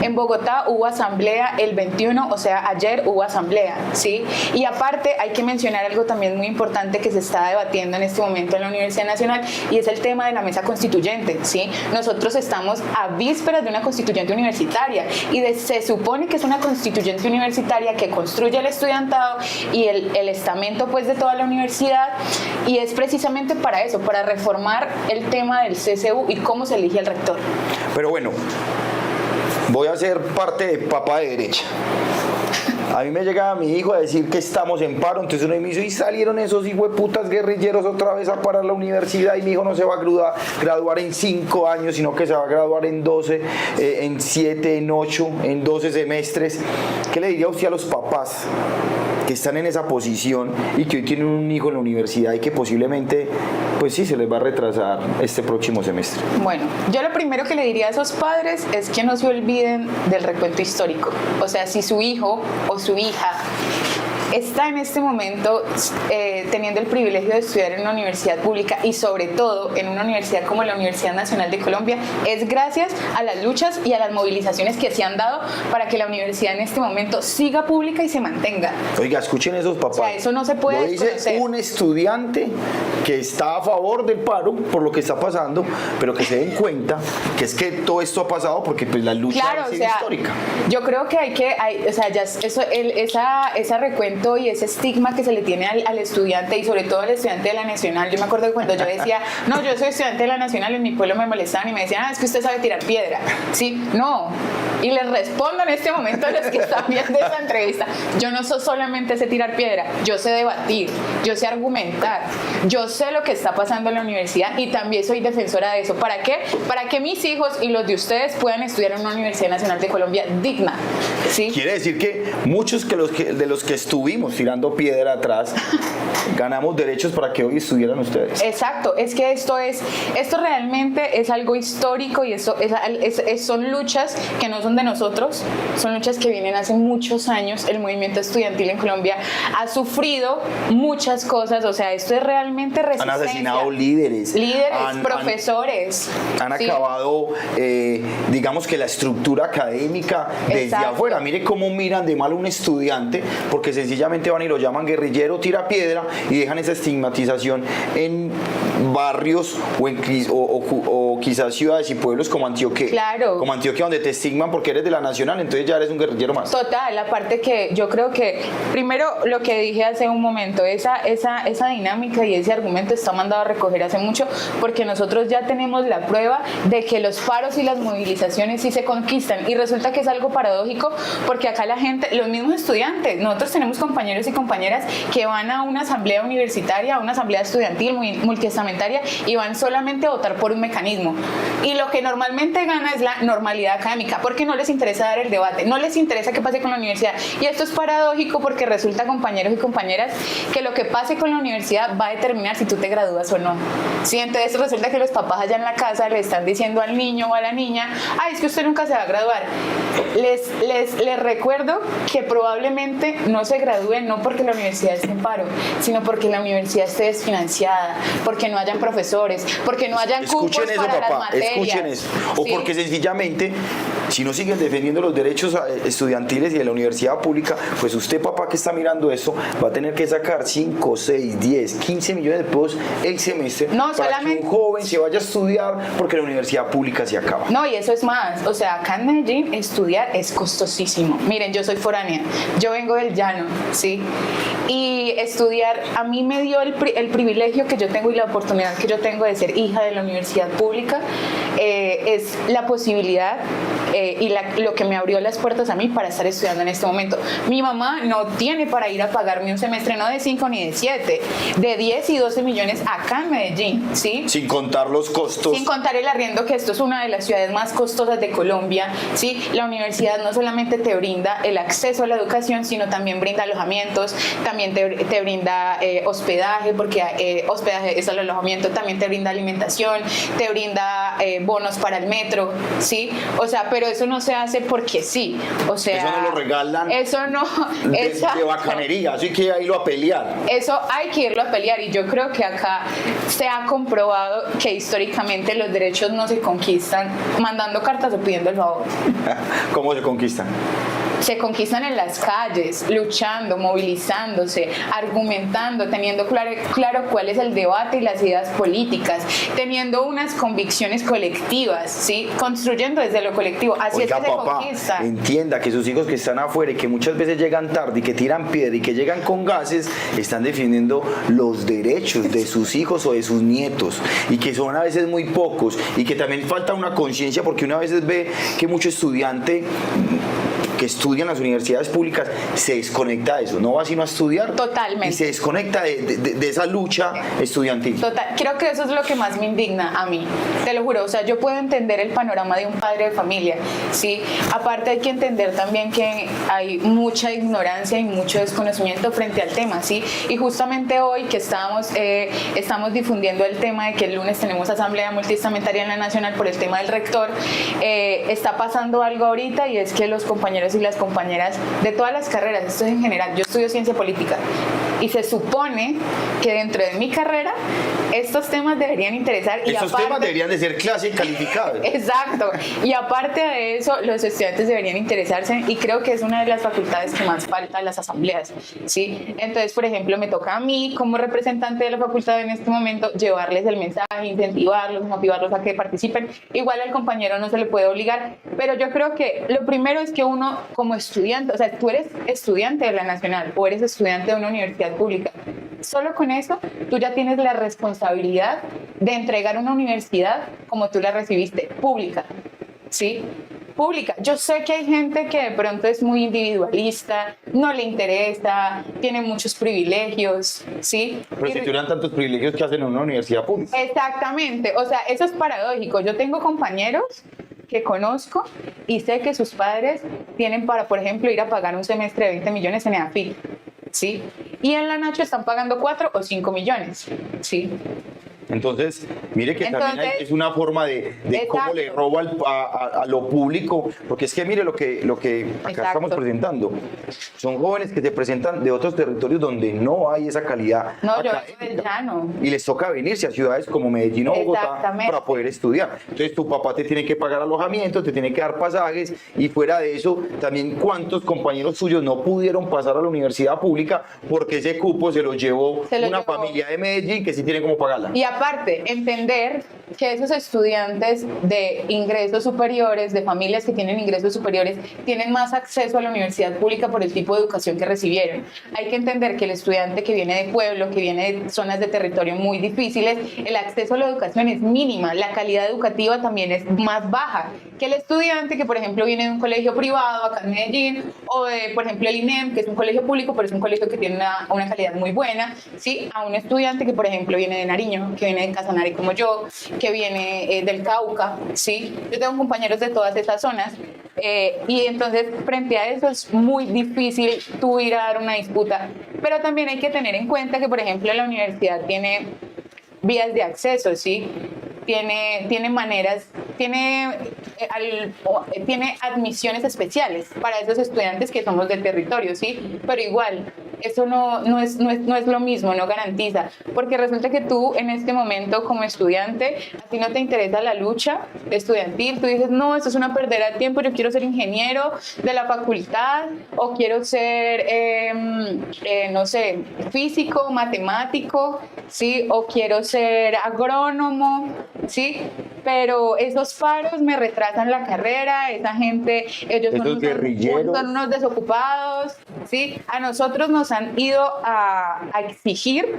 En Bogotá Bogotá hubo asamblea el 21, o sea, ayer hubo asamblea, ¿sí? Y aparte hay que mencionar algo también muy importante que se está debatiendo en este momento en la Universidad Nacional, y es el tema de la mesa constituyente, ¿sí? Nosotros estamos a vísperas de una constituyente universitaria, y se supone que es una constituyente universitaria que construye el estudiantado y el estamento, pues, de toda la universidad, y es precisamente para eso, para reformar el tema del CCU y cómo se elige el rector. Pero bueno, voy a ser parte de papá de derecha. A mí me llegaba mi hijo a decir que estamos en paro, entonces uno me dice, y salieron esos hijueputas guerrilleros otra vez a parar la universidad, y mi hijo no se va a graduar en 5 años, sino que se va a graduar en 12, en 7, en 8, en 12 semestres. ¿Qué le diría usted a los papás que están en esa posición y que hoy tienen un hijo en la universidad y que posiblemente, pues sí, se les va a retrasar este próximo semestre? Bueno, yo lo primero que le diría a esos padres es que no se olviden del recuento histórico. O sea, si su hijo o su hija está en este momento teniendo el privilegio de estudiar en una universidad pública, y sobre todo en una universidad como la Universidad Nacional de Colombia, es gracias a las luchas y a las movilizaciones que se han dado para que la universidad en este momento siga pública y se mantenga. Oiga, escuchen esos papás. O sea, eso no se puede Lo dice desconocer. un estudiante que está a favor del paro por lo que está pasando, pero que se den cuenta que es que todo esto ha pasado porque pues la lucha Claro, es o sea, histórica. yo creo que o sea, ya eso, esa recuento y ese estigma que se le tiene al estudiante, y sobre todo al estudiante de la Nacional. Yo me acuerdo que cuando yo decía, no, yo soy estudiante de la Nacional, en mi pueblo me molestaban y me decían, es que usted sabe tirar piedra. Sí, no. Y les respondo en este momento a los que están viendo esta entrevista, yo no solamente sé tirar piedra, yo sé debatir, yo sé argumentar, yo sé lo que está pasando en la universidad, y también soy defensora de eso. ¿Para qué? Para que mis hijos y los de ustedes puedan estudiar en una Universidad Nacional de Colombia digna. ¿Sí? Quiere decir que muchos de los que estuvimos tirando piedra atrás ganamos derechos para que hoy estudieran ustedes. Exacto, es que esto realmente es algo histórico, y son luchas que no son de nosotros, son luchas que vienen hace muchos años. El movimiento estudiantil en Colombia ha sufrido muchas cosas, o sea, esto es realmente resistencia. Han asesinado líderes, profesores. Han ¿sí? acabado, digamos que la estructura académica desde Exacto. afuera. Mire cómo miran de mal a un estudiante, porque sencillamente van y lo llaman guerrillero, tira piedra, y dejan esa estigmatización en barrios o quizás ciudades y pueblos como Antioquia. Claro. Como Antioquia, donde te estigman porque eres de la Nacional, entonces ya eres un guerrillero más. Total, aparte que yo creo que, primero, lo que dije hace un momento, esa dinámica y ese argumento está mandado a recoger hace mucho, porque nosotros ya tenemos la prueba de que los paros y las movilizaciones sí se conquistan, y resulta que es algo paradójico, porque acá la gente, los mismos estudiantes, nosotros tenemos compañeros y compañeras que van a una asamblea universitaria, a una asamblea estudiantil multiestamentaria, y van solamente a votar por un mecanismo, y lo que normalmente gana es la normalidad académica, porque no les interesa dar el debate, no les interesa qué pase con la universidad. Y esto es paradójico, porque resulta, compañeros y compañeras, que lo que pase con la universidad va a determinar si tú te gradúas o no. Sí, entonces resulta que los papás allá en la casa le están diciendo al niño o a la niña, ay, es que usted nunca se va a graduar. Les recuerdo que probablemente no se gradúen no porque la universidad esté en paro, sino porque la universidad esté desfinanciada, porque no hayan profesores, porque no hayan cupos para las materias. Escuchen eso. O sí. Porque sencillamente, si no siguen defendiendo los derechos estudiantiles y de la universidad pública, pues usted, papá, que está mirando eso, va a tener que sacar 5, 6, 10, 15 millones de pesos el semestre para solamente que un joven se vaya a estudiar, porque la universidad pública se acaba. No, y eso es más, o sea, acá en Medellín estudiar es costosísimo. Miren, yo soy foránea, yo vengo del llano, ¿sí? Y estudiar, a mí me dio el privilegio que yo tengo y la oportunidad que yo tengo de ser hija de la universidad pública, es la posibilidad y lo que me abrió las puertas a mí para estar estudiando en este momento. Mi mamá no tiene para ir a pagarme un semestre, no de 5 ni de 7, de 10 y 12 millones acá en Medellín, ¿sí? Sin contar los costos. Sin contar el arriendo, que esto es una de las ciudades más costosas de Colombia, ¿sí? La universidad no solamente te brinda el acceso a la educación, sino también brinda alojamientos, también te brinda hospedaje, porque hospedaje es el alojamiento, también te brinda alimentación, te brinda bonos para el metro, ¿sí? O sea, pero eso no se hace porque sí, o sea... Eso no lo regalan Eso no... de bacanería, así que hay que irlo a pelear. Eso hay que irlo a pelear y yo creo que acá se ha comprobado que históricamente los derechos no se conquistan mandando cartas o pidiendo el favor. ¿Cómo se conquistan? Se conquistan en las calles, luchando, movilizándose, argumentando, teniendo claro cuál es el debate y las ideas políticas, teniendo unas convicciones colectivas, ¿sí? Construyendo desde lo colectivo. Así Oiga, es que papá, se conquista. entienda que sus hijos que están afuera y que muchas veces llegan tarde y que tiran piedra y que llegan con gases, están defendiendo los derechos de sus hijos o de sus nietos y que son a veces muy pocos y que también falta una conciencia porque una vez ve que mucho estudiante que estudia en las universidades públicas se desconecta de eso, no va sino a estudiar. Totalmente. Y se desconecta de esa lucha estudiantil. Total, creo que eso es lo que más me indigna a mí, te lo juro, o sea, yo puedo entender el panorama de un padre de familia, ¿sí? Aparte hay que entender también que hay mucha ignorancia y mucho desconocimiento frente al tema, ¿sí? Y justamente hoy que estamos difundiendo el tema de que el lunes tenemos asamblea multiestamentaria en la Nacional por el tema del rector, está pasando algo ahorita y es que los compañeros y las compañeras de todas las carreras, esto es en general, yo estudio ciencia política y se supone que dentro de mi carrera estos temas deberían interesar y Estos temas deberían de ser clase calificados. Exacto, y aparte de eso los estudiantes deberían interesarse y creo que es una de las facultades que más falta en las asambleas, ¿sí? Entonces, por ejemplo, me toca a mí como representante de la facultad en este momento llevarles el mensaje, incentivarlos, motivarlos a que participen. Igual al compañero no se le puede obligar, pero yo creo que lo primero es que uno como estudiante, o sea, tú eres estudiante de la Nacional o eres estudiante de una universidad pública, solo con eso tú ya tienes la responsabilidad de entregar una universidad como tú la recibiste, pública, ¿sí? Pública. Yo sé que hay gente que de pronto es muy individualista, no le interesa, tiene muchos privilegios, ¿sí? Pero si tuvieran tantos privilegios que hacen en una universidad pública. Exactamente, o sea, eso es paradójico. Yo tengo compañeros que conozco y sé que sus padres tienen para, por ejemplo, ir a pagar un semestre de 20 millones en EAFIT, ¿sí? Y en la Nacho están pagando 4 o 5 millones, ¿sí? Entonces, mire que también es una forma de cómo le roba a lo público, porque es que mire lo que acá estamos presentando. Son jóvenes que se presentan de otros territorios donde no hay esa calidad académica, yo soy del llano. y les toca venirse a ciudades como Medellín o Bogotá para poder estudiar. Entonces tu papá te tiene que pagar alojamiento, te tiene que dar pasajes, y fuera de eso, también cuántos compañeros suyos no pudieron pasar a la universidad pública porque ese cupo se lo llevó una familia de Medellín que sí tiene cómo pagarla. Y aparte, entender que esos estudiantes de ingresos superiores, de familias que tienen ingresos superiores, tienen más acceso a la universidad pública por el tipo de educación que recibieron. Hay que entender que el estudiante que viene de pueblo, que viene de zonas de territorio muy difíciles, el acceso a la educación es mínima, la calidad educativa también es más baja que el estudiante que, por ejemplo, viene de un colegio privado acá en Medellín, o de, por ejemplo, el INEM, que es un colegio público, pero es un colegio que tiene una calidad muy buena, ¿sí? A un estudiante que, por ejemplo, viene de Nariño, que viene de Casanare como yo, que viene del Cauca, ¿sí? Yo tengo compañeros de todas esas zonas, y entonces frente a eso es muy difícil tú ir a dar una disputa, pero también hay que tener en cuenta que, por ejemplo, la universidad tiene vías de acceso, ¿sí? Tiene maneras, tiene admisiones especiales para esos estudiantes que somos del territorio, ¿sí? Pero igual, eso no es lo mismo, no garantiza, porque resulta que tú en este momento como estudiante, a ti no te interesa la lucha estudiantil, tú dices, no, esto es una perdera de tiempo, yo quiero ser ingeniero de la facultad, o quiero ser, no sé, físico, matemático, ¿sí? O quiero ser agrónomo, ¿sí? Pero esos paros me retrasan la carrera, esa gente, ellos son unos desocupados, ¿sí? A nosotros nos han ido a exigir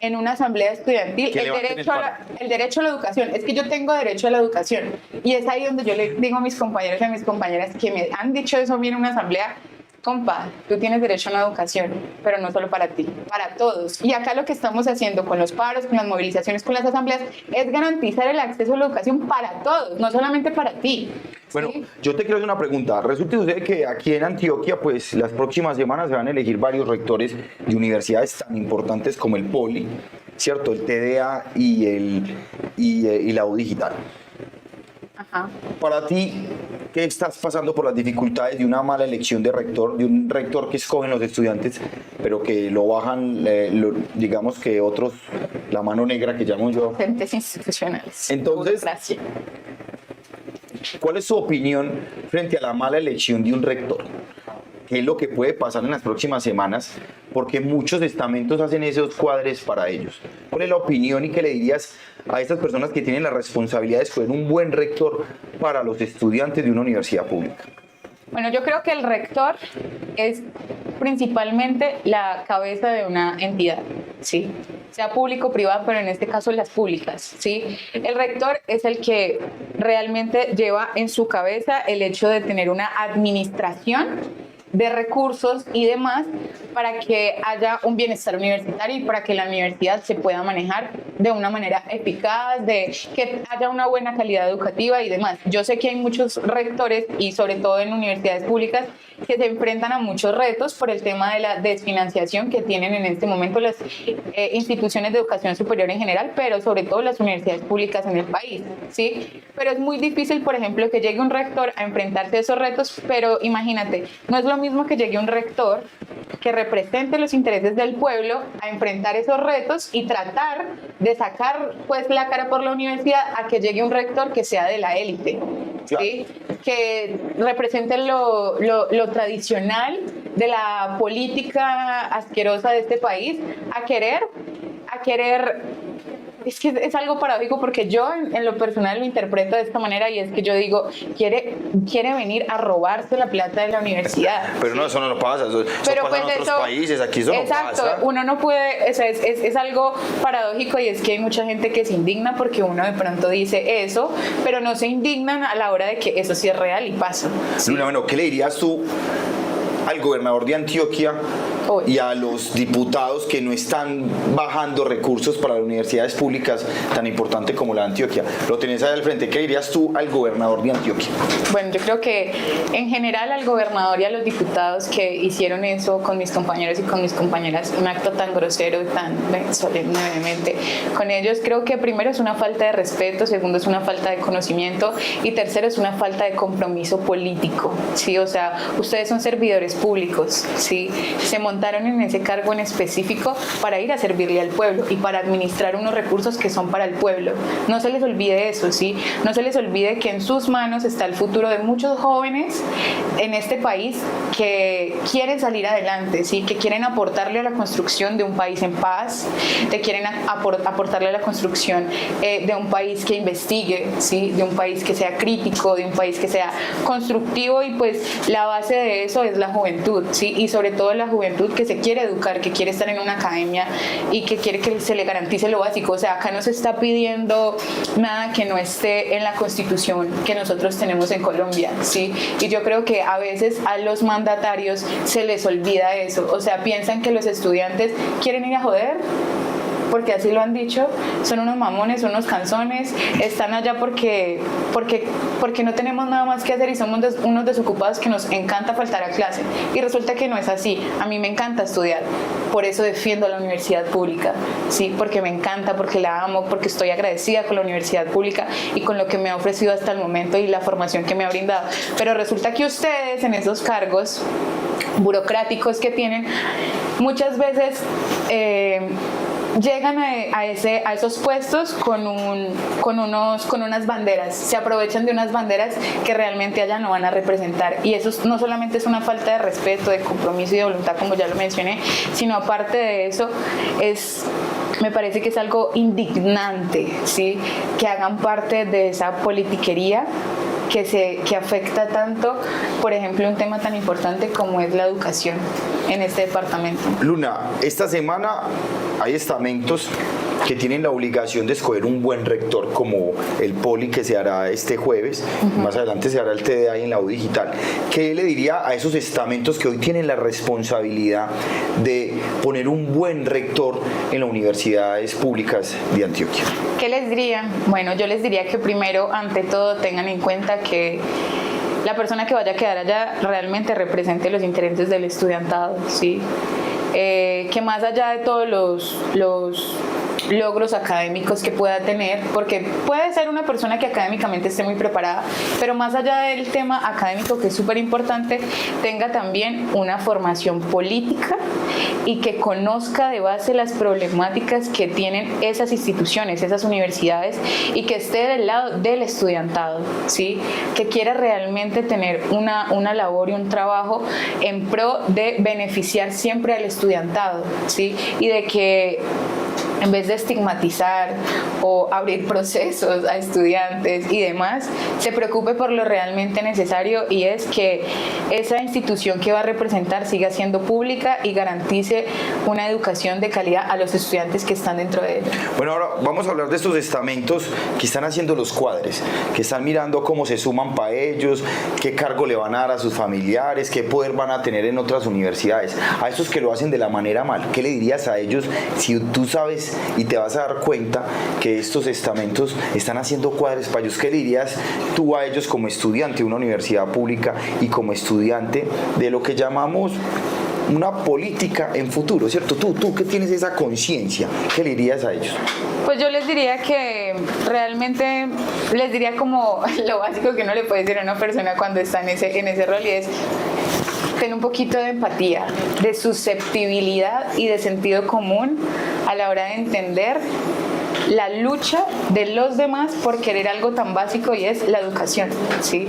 en una asamblea estudiantil el derecho a la educación. Es que yo tengo derecho a la educación, y es ahí donde yo le digo a mis compañeros y a mis compañeras que me han dicho eso bien en una asamblea: compa, tú tienes derecho a una educación, pero no solo para ti, para todos. Y acá lo que estamos haciendo con los paros, con las movilizaciones, con las asambleas, es garantizar el acceso a la educación para todos, no solamente para ti. Bueno, ¿sí? Yo te quiero hacer una pregunta. Resulta usted que aquí en Antioquia, pues las próximas semanas se van a elegir varios rectores de universidades tan importantes como el Poli, ¿cierto? El TDA y la U Digital. Ajá. Para ti, ¿qué estás pasando por las dificultades de una mala elección de rector, de un rector que escogen los estudiantes, pero que lo bajan, digamos que otros, la mano negra que llamo yo? Entes institucionales. Entonces, Burocracia. ¿cuál es su opinión frente a la mala elección de un rector? ¿Qué es lo que puede pasar en las próximas semanas? Porque muchos estamentos hacen esos cuadres para ellos. ¿Cuál es la opinión y qué le dirías a estas personas que tienen la responsabilidad de escoger un buen rector para los estudiantes de una universidad pública? Bueno, yo creo que el rector es principalmente la cabeza de una entidad, ¿sí? Sea público o privado, pero en este caso las públicas, ¿sí? El rector es el que realmente lleva en su cabeza el hecho de tener una administración de recursos y demás para que haya un bienestar universitario y para que la universidad se pueda manejar de una manera eficaz, de que haya una buena calidad educativa y demás. Yo sé que hay muchos rectores y sobre todo en universidades públicas que se enfrentan a muchos retos por el tema de la desfinanciación que tienen en este momento las instituciones de educación superior en general, pero sobre todo las universidades públicas en el país, ¿sí? Pero es muy difícil, por ejemplo, que llegue un rector a enfrentarse a esos retos, pero imagínate, no es lo mismo que llegue un rector que represente los intereses del pueblo a enfrentar esos retos y tratar de sacar pues la cara por la universidad a que llegue un rector que sea de la élite, ¿sí? Que represente lo tradicional de la política asquerosa de este país a querer es que es algo paradójico porque yo en lo personal lo interpreto de esta manera y es que yo digo, quiere venir a robarse la plata de la universidad. Pero no, eso no pasa, eso pero pasa pues en otros países, aquí eso exacto, no pasa. uno no puede, o sea, es algo paradójico y es que hay mucha gente que se indigna porque uno de pronto dice eso, pero no se indignan a la hora de que eso sí es real y pasa. Luna, bueno, ¿qué le dirías tú al gobernador de Antioquia y a los diputados que no están bajando recursos para las universidades públicas tan importante como la de Antioquia? Lo tenés ahí al frente. ¿Qué dirías tú al gobernador de Antioquia? Bueno, yo creo que en general al gobernador y a los diputados que hicieron eso con mis compañeros y con mis compañeras, un acto tan grosero y tan solemnemente con ellos, creo que primero es una falta de respeto, segundo es una falta de conocimiento y tercero es una falta de compromiso político, ¿sí? O sea, ustedes son servidores públicos, ¿sí? Se montaron en ese cargo en específico para ir a servirle al pueblo y para administrar unos recursos que son para el pueblo. No se les olvide eso, ¿sí? No se les olvide que en sus manos está el futuro de muchos jóvenes en este país que quieren salir adelante, ¿sí? Que quieren aportarle a la construcción de un país en paz, que quieren aportarle a la construcción de un país que investigue, ¿sí? De un país que sea crítico, de un país que sea constructivo y pues la base de eso es la juventud, ¿sí? Y sobre todo la juventud que se quiere educar, que quiere estar en una academia y que quiere que se le garantice lo básico. O sea, acá no se está pidiendo nada que no esté en la Constitución que nosotros tenemos en Colombia, ¿sí? Y yo creo que a veces a los mandatarios se les olvida eso. O sea, piensan que los estudiantes quieren ir a joder, porque así lo han dicho, son unos mamones, son unos canzones, están allá porque no tenemos nada más que hacer y somos unos desocupados que nos encanta faltar a clase. Y resulta que no es así. A mí me encanta estudiar, por eso defiendo la universidad pública, ¿sí? Porque me encanta, porque la amo, porque estoy agradecida con la universidad pública y con lo que me ha ofrecido hasta el momento y la formación que me ha brindado. Pero resulta que ustedes en esos cargos burocráticos que tienen, muchas veces llegan a esos puestos con unas banderas, se aprovechan de unas banderas que realmente allá no van a representar y eso no solamente es una falta de respeto, de compromiso y de voluntad como ya lo mencioné, sino aparte de eso me parece que es algo indignante, ¿sí? Que hagan parte de esa politiquería que afecta tanto, por ejemplo, un tema tan importante como es la educación en este departamento. Luna, esta semana hay estamentos que tienen la obligación de escoger un buen rector, como el Poli que se hará este jueves, más adelante se hará el TDA en la U Digital. ¿Qué le diría a esos estamentos que hoy tienen la responsabilidad de poner un buen rector en las universidades públicas de Antioquia? ¿Qué les diría? Bueno, yo les diría que primero, ante todo, tengan en cuenta que la persona que vaya a quedar allá realmente represente los intereses del estudiantado, ¿sí? Que más allá de todos logros académicos que pueda tener, porque puede ser una persona que académicamente esté muy preparada, pero más allá del tema académico, que es súper importante, tenga también una formación política y que conozca de base las problemáticas que tienen esas instituciones, esas universidades, y que esté del lado del estudiantado, ¿sí? Que quiera realmente tener una labor y un trabajo en pro de beneficiar siempre al estudiantado, ¿sí? Y de que en vez de estigmatizar o abrir procesos a estudiantes y demás, se preocupe por lo realmente necesario, y es que esa institución que va a representar siga siendo pública y garantice una educación de calidad a los estudiantes que están dentro de ella. Bueno, ahora vamos a hablar de estos estamentos que están haciendo los cuadres, que están mirando cómo se suman para ellos, qué cargo le van a dar a sus familiares, qué poder van a tener en otras universidades. A esos que lo hacen de la manera mal, ¿qué le dirías a ellos si tú sabes y te vas a dar cuenta que estos estamentos están haciendo cuadres para ellos? ¿Qué le dirías tú a ellos como estudiante de una universidad pública y como estudiante de lo que llamamos una política en futuro, ¿cierto? Tú que tienes esa conciencia, ¿qué le dirías a ellos? Pues yo les diría que realmente, les diría como lo básico que uno le puede decir a una persona cuando está en ese rol, y es: ten un poquito de empatía, de susceptibilidad y de sentido común a la hora de entender la lucha de los demás por querer algo tan básico, y es la educación, ¿sí?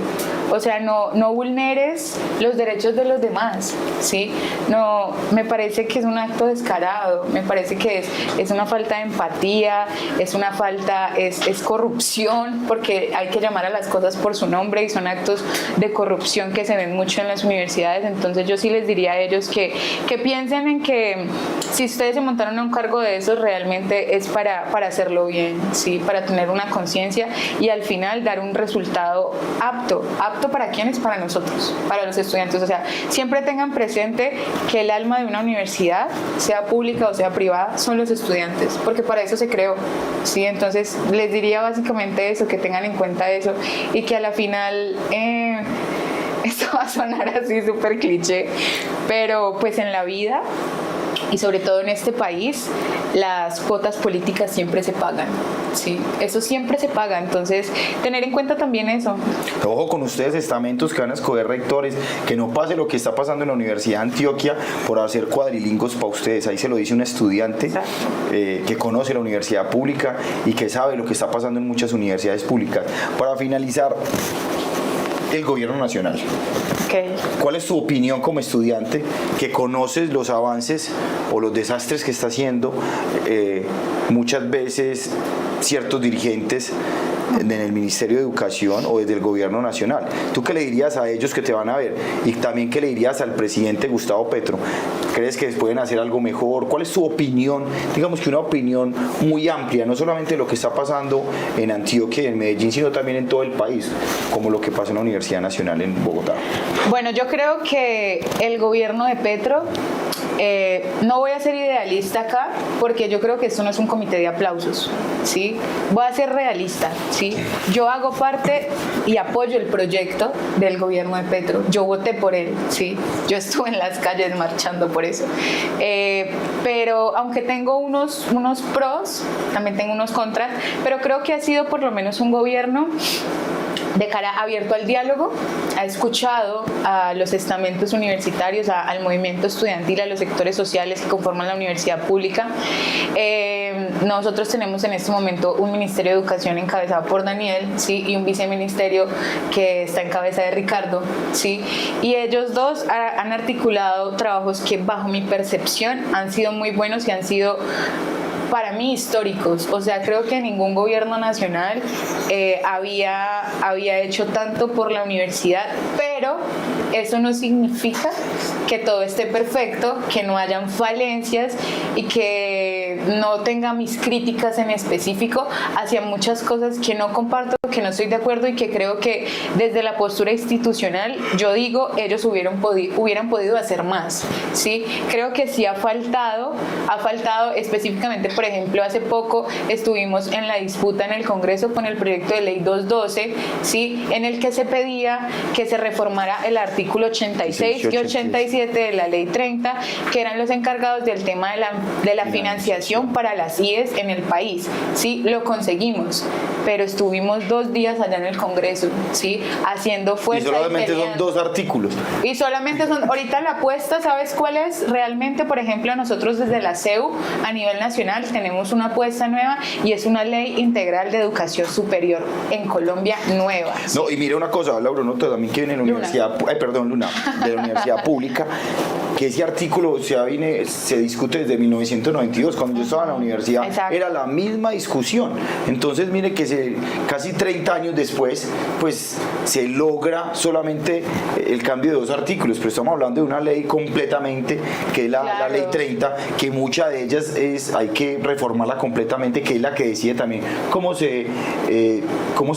O sea, no vulneres los derechos de los demás, ¿sí? No, me parece que es un acto descarado, me parece que es una falta de empatía, es una falta, es corrupción, porque hay que llamar a las cosas por su nombre, y son actos de corrupción que se ven mucho en las universidades. Entonces yo sí les diría a ellos que piensen en que si ustedes se montaron a un cargo de esos, realmente es para hacerlo bien, ¿sí? Para tener una conciencia y al final dar un resultado apto para quienes, para nosotros, para los estudiantes. O sea, siempre tengan presente que el alma de una universidad, sea pública o sea privada, son los estudiantes, porque para eso se creó, ¿sí? Entonces les diría básicamente eso, que tengan en cuenta eso, y que a la final esto va a sonar así súper cliché, pero pues en la vida y sobre todo en este país, las cuotas políticas siempre se pagan, ¿sí? Eso siempre se paga, entonces tener en cuenta también eso. Ojo con ustedes, estamentos que van a escoger rectores, que no pase lo que está pasando en la Universidad de Antioquia por hacer cuadrilingos para ustedes. Ahí se lo dice un estudiante que conoce la universidad pública y que sabe lo que está pasando en muchas universidades públicas. Para finalizar, el gobierno nacional. Okay. ¿Cuál es tu opinión como estudiante que conoces los avances o los desastres que está haciendo muchas veces ciertos dirigentes en el Ministerio de Educación o desde el gobierno nacional? ¿Tú qué le dirías a ellos que te van a ver? Y también, ¿qué le dirías al presidente Gustavo Petro? ¿Crees que pueden hacer algo mejor? ¿Cuál es tu opinión? Digamos que una opinión muy amplia, no solamente de lo que está pasando en Antioquia y en Medellín, sino también en todo el país, como lo que pasa en la Universidad Nacional en Bogotá. Bueno, yo creo que el gobierno de Petro, no voy a ser idealista acá, porque yo creo que esto no es un comité de aplausos, ¿sí? Voy a ser realista, ¿sí? Yo hago parte y apoyo el proyecto del gobierno de Petro, yo voté por él, ¿sí? Yo estuve en las calles marchando por eso, pero aunque tengo unos pros, también tengo unos contras, pero creo que ha sido por lo menos un gobierno de cara abierto al diálogo, ha escuchado a los estamentos universitarios, al movimiento estudiantil, a los sectores sociales que conforman la universidad pública. Nosotros tenemos en este momento un Ministerio de Educación encabezado por Daniel, ¿sí? Y un viceministerio que está en cabeza de Ricardo, ¿sí? Y ellos dos han articulado trabajos que, bajo mi percepción, han sido muy buenos y han sido, para mí, históricos. O sea, creo que ningún gobierno nacional había hecho tanto por la universidad, pero eso no significa que todo esté perfecto, que no hayan falencias y que no tenga mis críticas en específico hacia muchas cosas que no comparto, que no estoy de acuerdo, y que creo que desde la postura institucional, yo digo, ellos hubieran podido hacer más, ¿sí? Creo que sí ha faltado específicamente, por ejemplo, hace poco estuvimos en la disputa en el Congreso con el proyecto de ley 212, ¿sí? En el que se pedía que se reformara el artículo 86 y 87 de la ley 30, que eran los encargados del tema de la financiación educación para las IES en el país. Sí, lo conseguimos, pero estuvimos 2 días allá en el Congreso, ¿sí? Haciendo fuerza. Y solamente son peleando. 2 artículos. Y solamente son, ahorita la apuesta, ¿sabes cuál es? Realmente, por ejemplo, nosotros desde la CEU a nivel nacional tenemos una apuesta nueva y es una ley integral de educación superior en Colombia nueva. No, y mire una cosa, Laura, no, también que viene de la universidad, Luna, de la universidad pública, que ese artículo se discute desde 1992, cuando yo estaba en la universidad. Exacto. Era la misma discusión. Entonces, mire que casi 30 años después, pues se logra solamente el cambio de 2 artículos, pero estamos hablando de una ley completamente, que es la ley 30, que mucha de ellas hay que reformarla completamente, que es la que decide también cómo se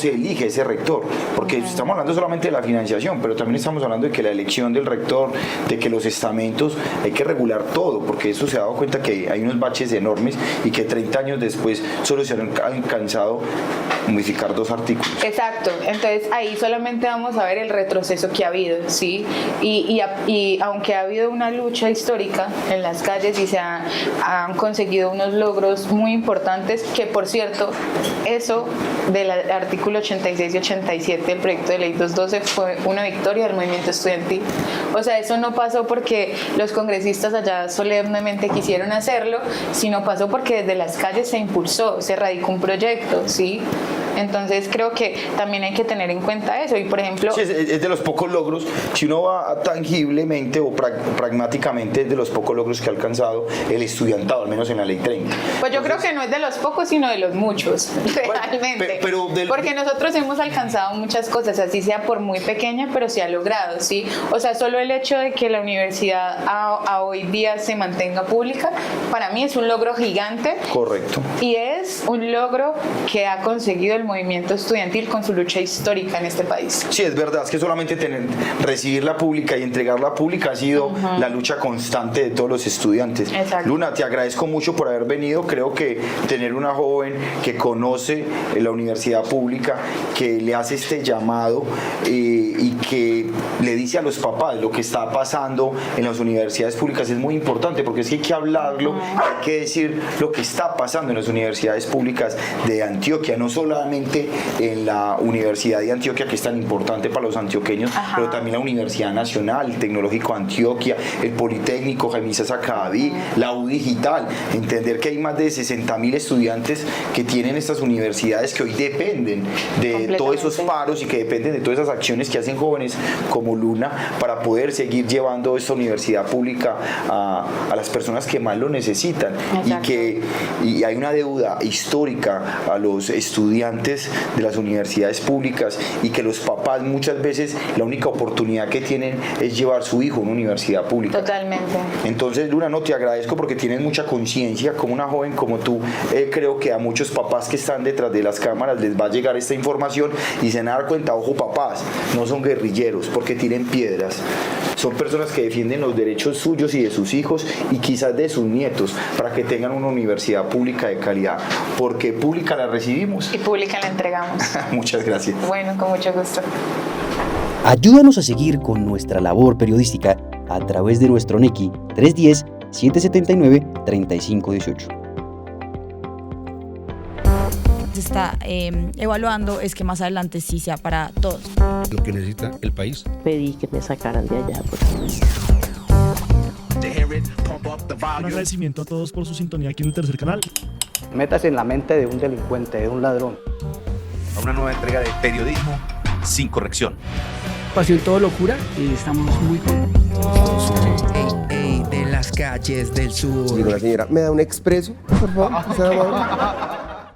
elige ese rector, porque estamos hablando solamente de la financiación, pero también estamos hablando de que la elección del rector, de que los estamentos, hay que regular todo, porque eso se ha dado cuenta que hay unos baches enormes y que 30 años después solo se han alcanzado modificar 2 artículos. Exacto, entonces ahí solamente vamos a ver el retroceso que ha habido, ¿sí? Y aunque ha habido una lucha histórica en las calles y han conseguido unos logros muy importantes, que por cierto, eso del artículo 86 y 87 del proyecto de ley 212 fue una victoria del movimiento estudiantil. O sea, eso no pasó porque los congresistas allá solemnemente quisieron hacerlo, sino pasó porque desde las calles se impulsó, se radicó un proyecto, ¿sí? Entonces creo que también hay que tener en cuenta eso. Y por ejemplo, sí, es de los pocos logros, si uno va tangiblemente o pragmáticamente, es de los pocos logros que ha alcanzado el estudiantado, al menos en la ley 30. Pues yo creo que no es de los pocos, sino de los muchos, realmente. Porque nosotros hemos alcanzado muchas cosas, así sea por muy pequeña, pero se ha logrado, ¿sí? O sea, solo el hecho de que la universidad a hoy día se mantenga pública, para mí es un logro gigante. Correcto. Y es un logro que ha conseguido el movimiento estudiantil con su lucha histórica en este país. Sí, es verdad, es que solamente recibir la pública y entregar la pública ha sido la lucha constante de todos los estudiantes. Exacto. Luna, te agradezco mucho por haber venido. Creo que tener una joven que conoce la universidad pública, que le hace este llamado y que le dice a los papás lo que está pasando en las universidades públicas es muy importante, porque es que hay que hablarlo, hay que decir lo que está pasando en las universidades públicas de Antioquia, no solamente en la Universidad de Antioquia, que es tan importante para los antioqueños, pero también la Universidad Nacional, el Tecnológico de Antioquia, el Politécnico, Jaime Sacadaví, la U Digital. Entender que hay más de 60.000 estudiantes que tienen estas universidades que hoy dependen de todos esos paros y que dependen de todas esas acciones que hacen jóvenes como Luna para poder seguir llevando esta universidad pública a las personas que más lo necesitan. Y hay una deuda histórica a los estudiantes de las universidades públicas, y que los papás muchas veces la única oportunidad que tienen es llevar su hijo a una universidad pública. Totalmente. Entonces, Luna, no, te agradezco porque tienes mucha conciencia. Como una joven como tú, creo que a muchos papás que están detrás de las cámaras les va a llegar esta información y se van a dar cuenta, ojo papás, no son guerrilleros porque tienen piedras, son personas que defienden los derechos suyos y de sus hijos y quizás de sus nietos, para que tengan una universidad pública de calidad, porque pública la recibimos y pública la entregamos. Muchas gracias. Bueno, con mucho gusto. Ayúdanos a seguir con nuestra labor periodística a través de nuestro NECI 310-779-3518. Se está evaluando es que más adelante sí sea para todos. Lo que necesita el país. Pedí que me sacaran de allá. Un agradecimiento a todos por su sintonía aquí en el tercer canal. Métase en la mente de un delincuente, de un ladrón. A una nueva entrega de periodismo sin corrección. Pasión todo locura y estamos muy contentos. De las calles del sur. Digo, la señora, ¿me da un expreso, por favor?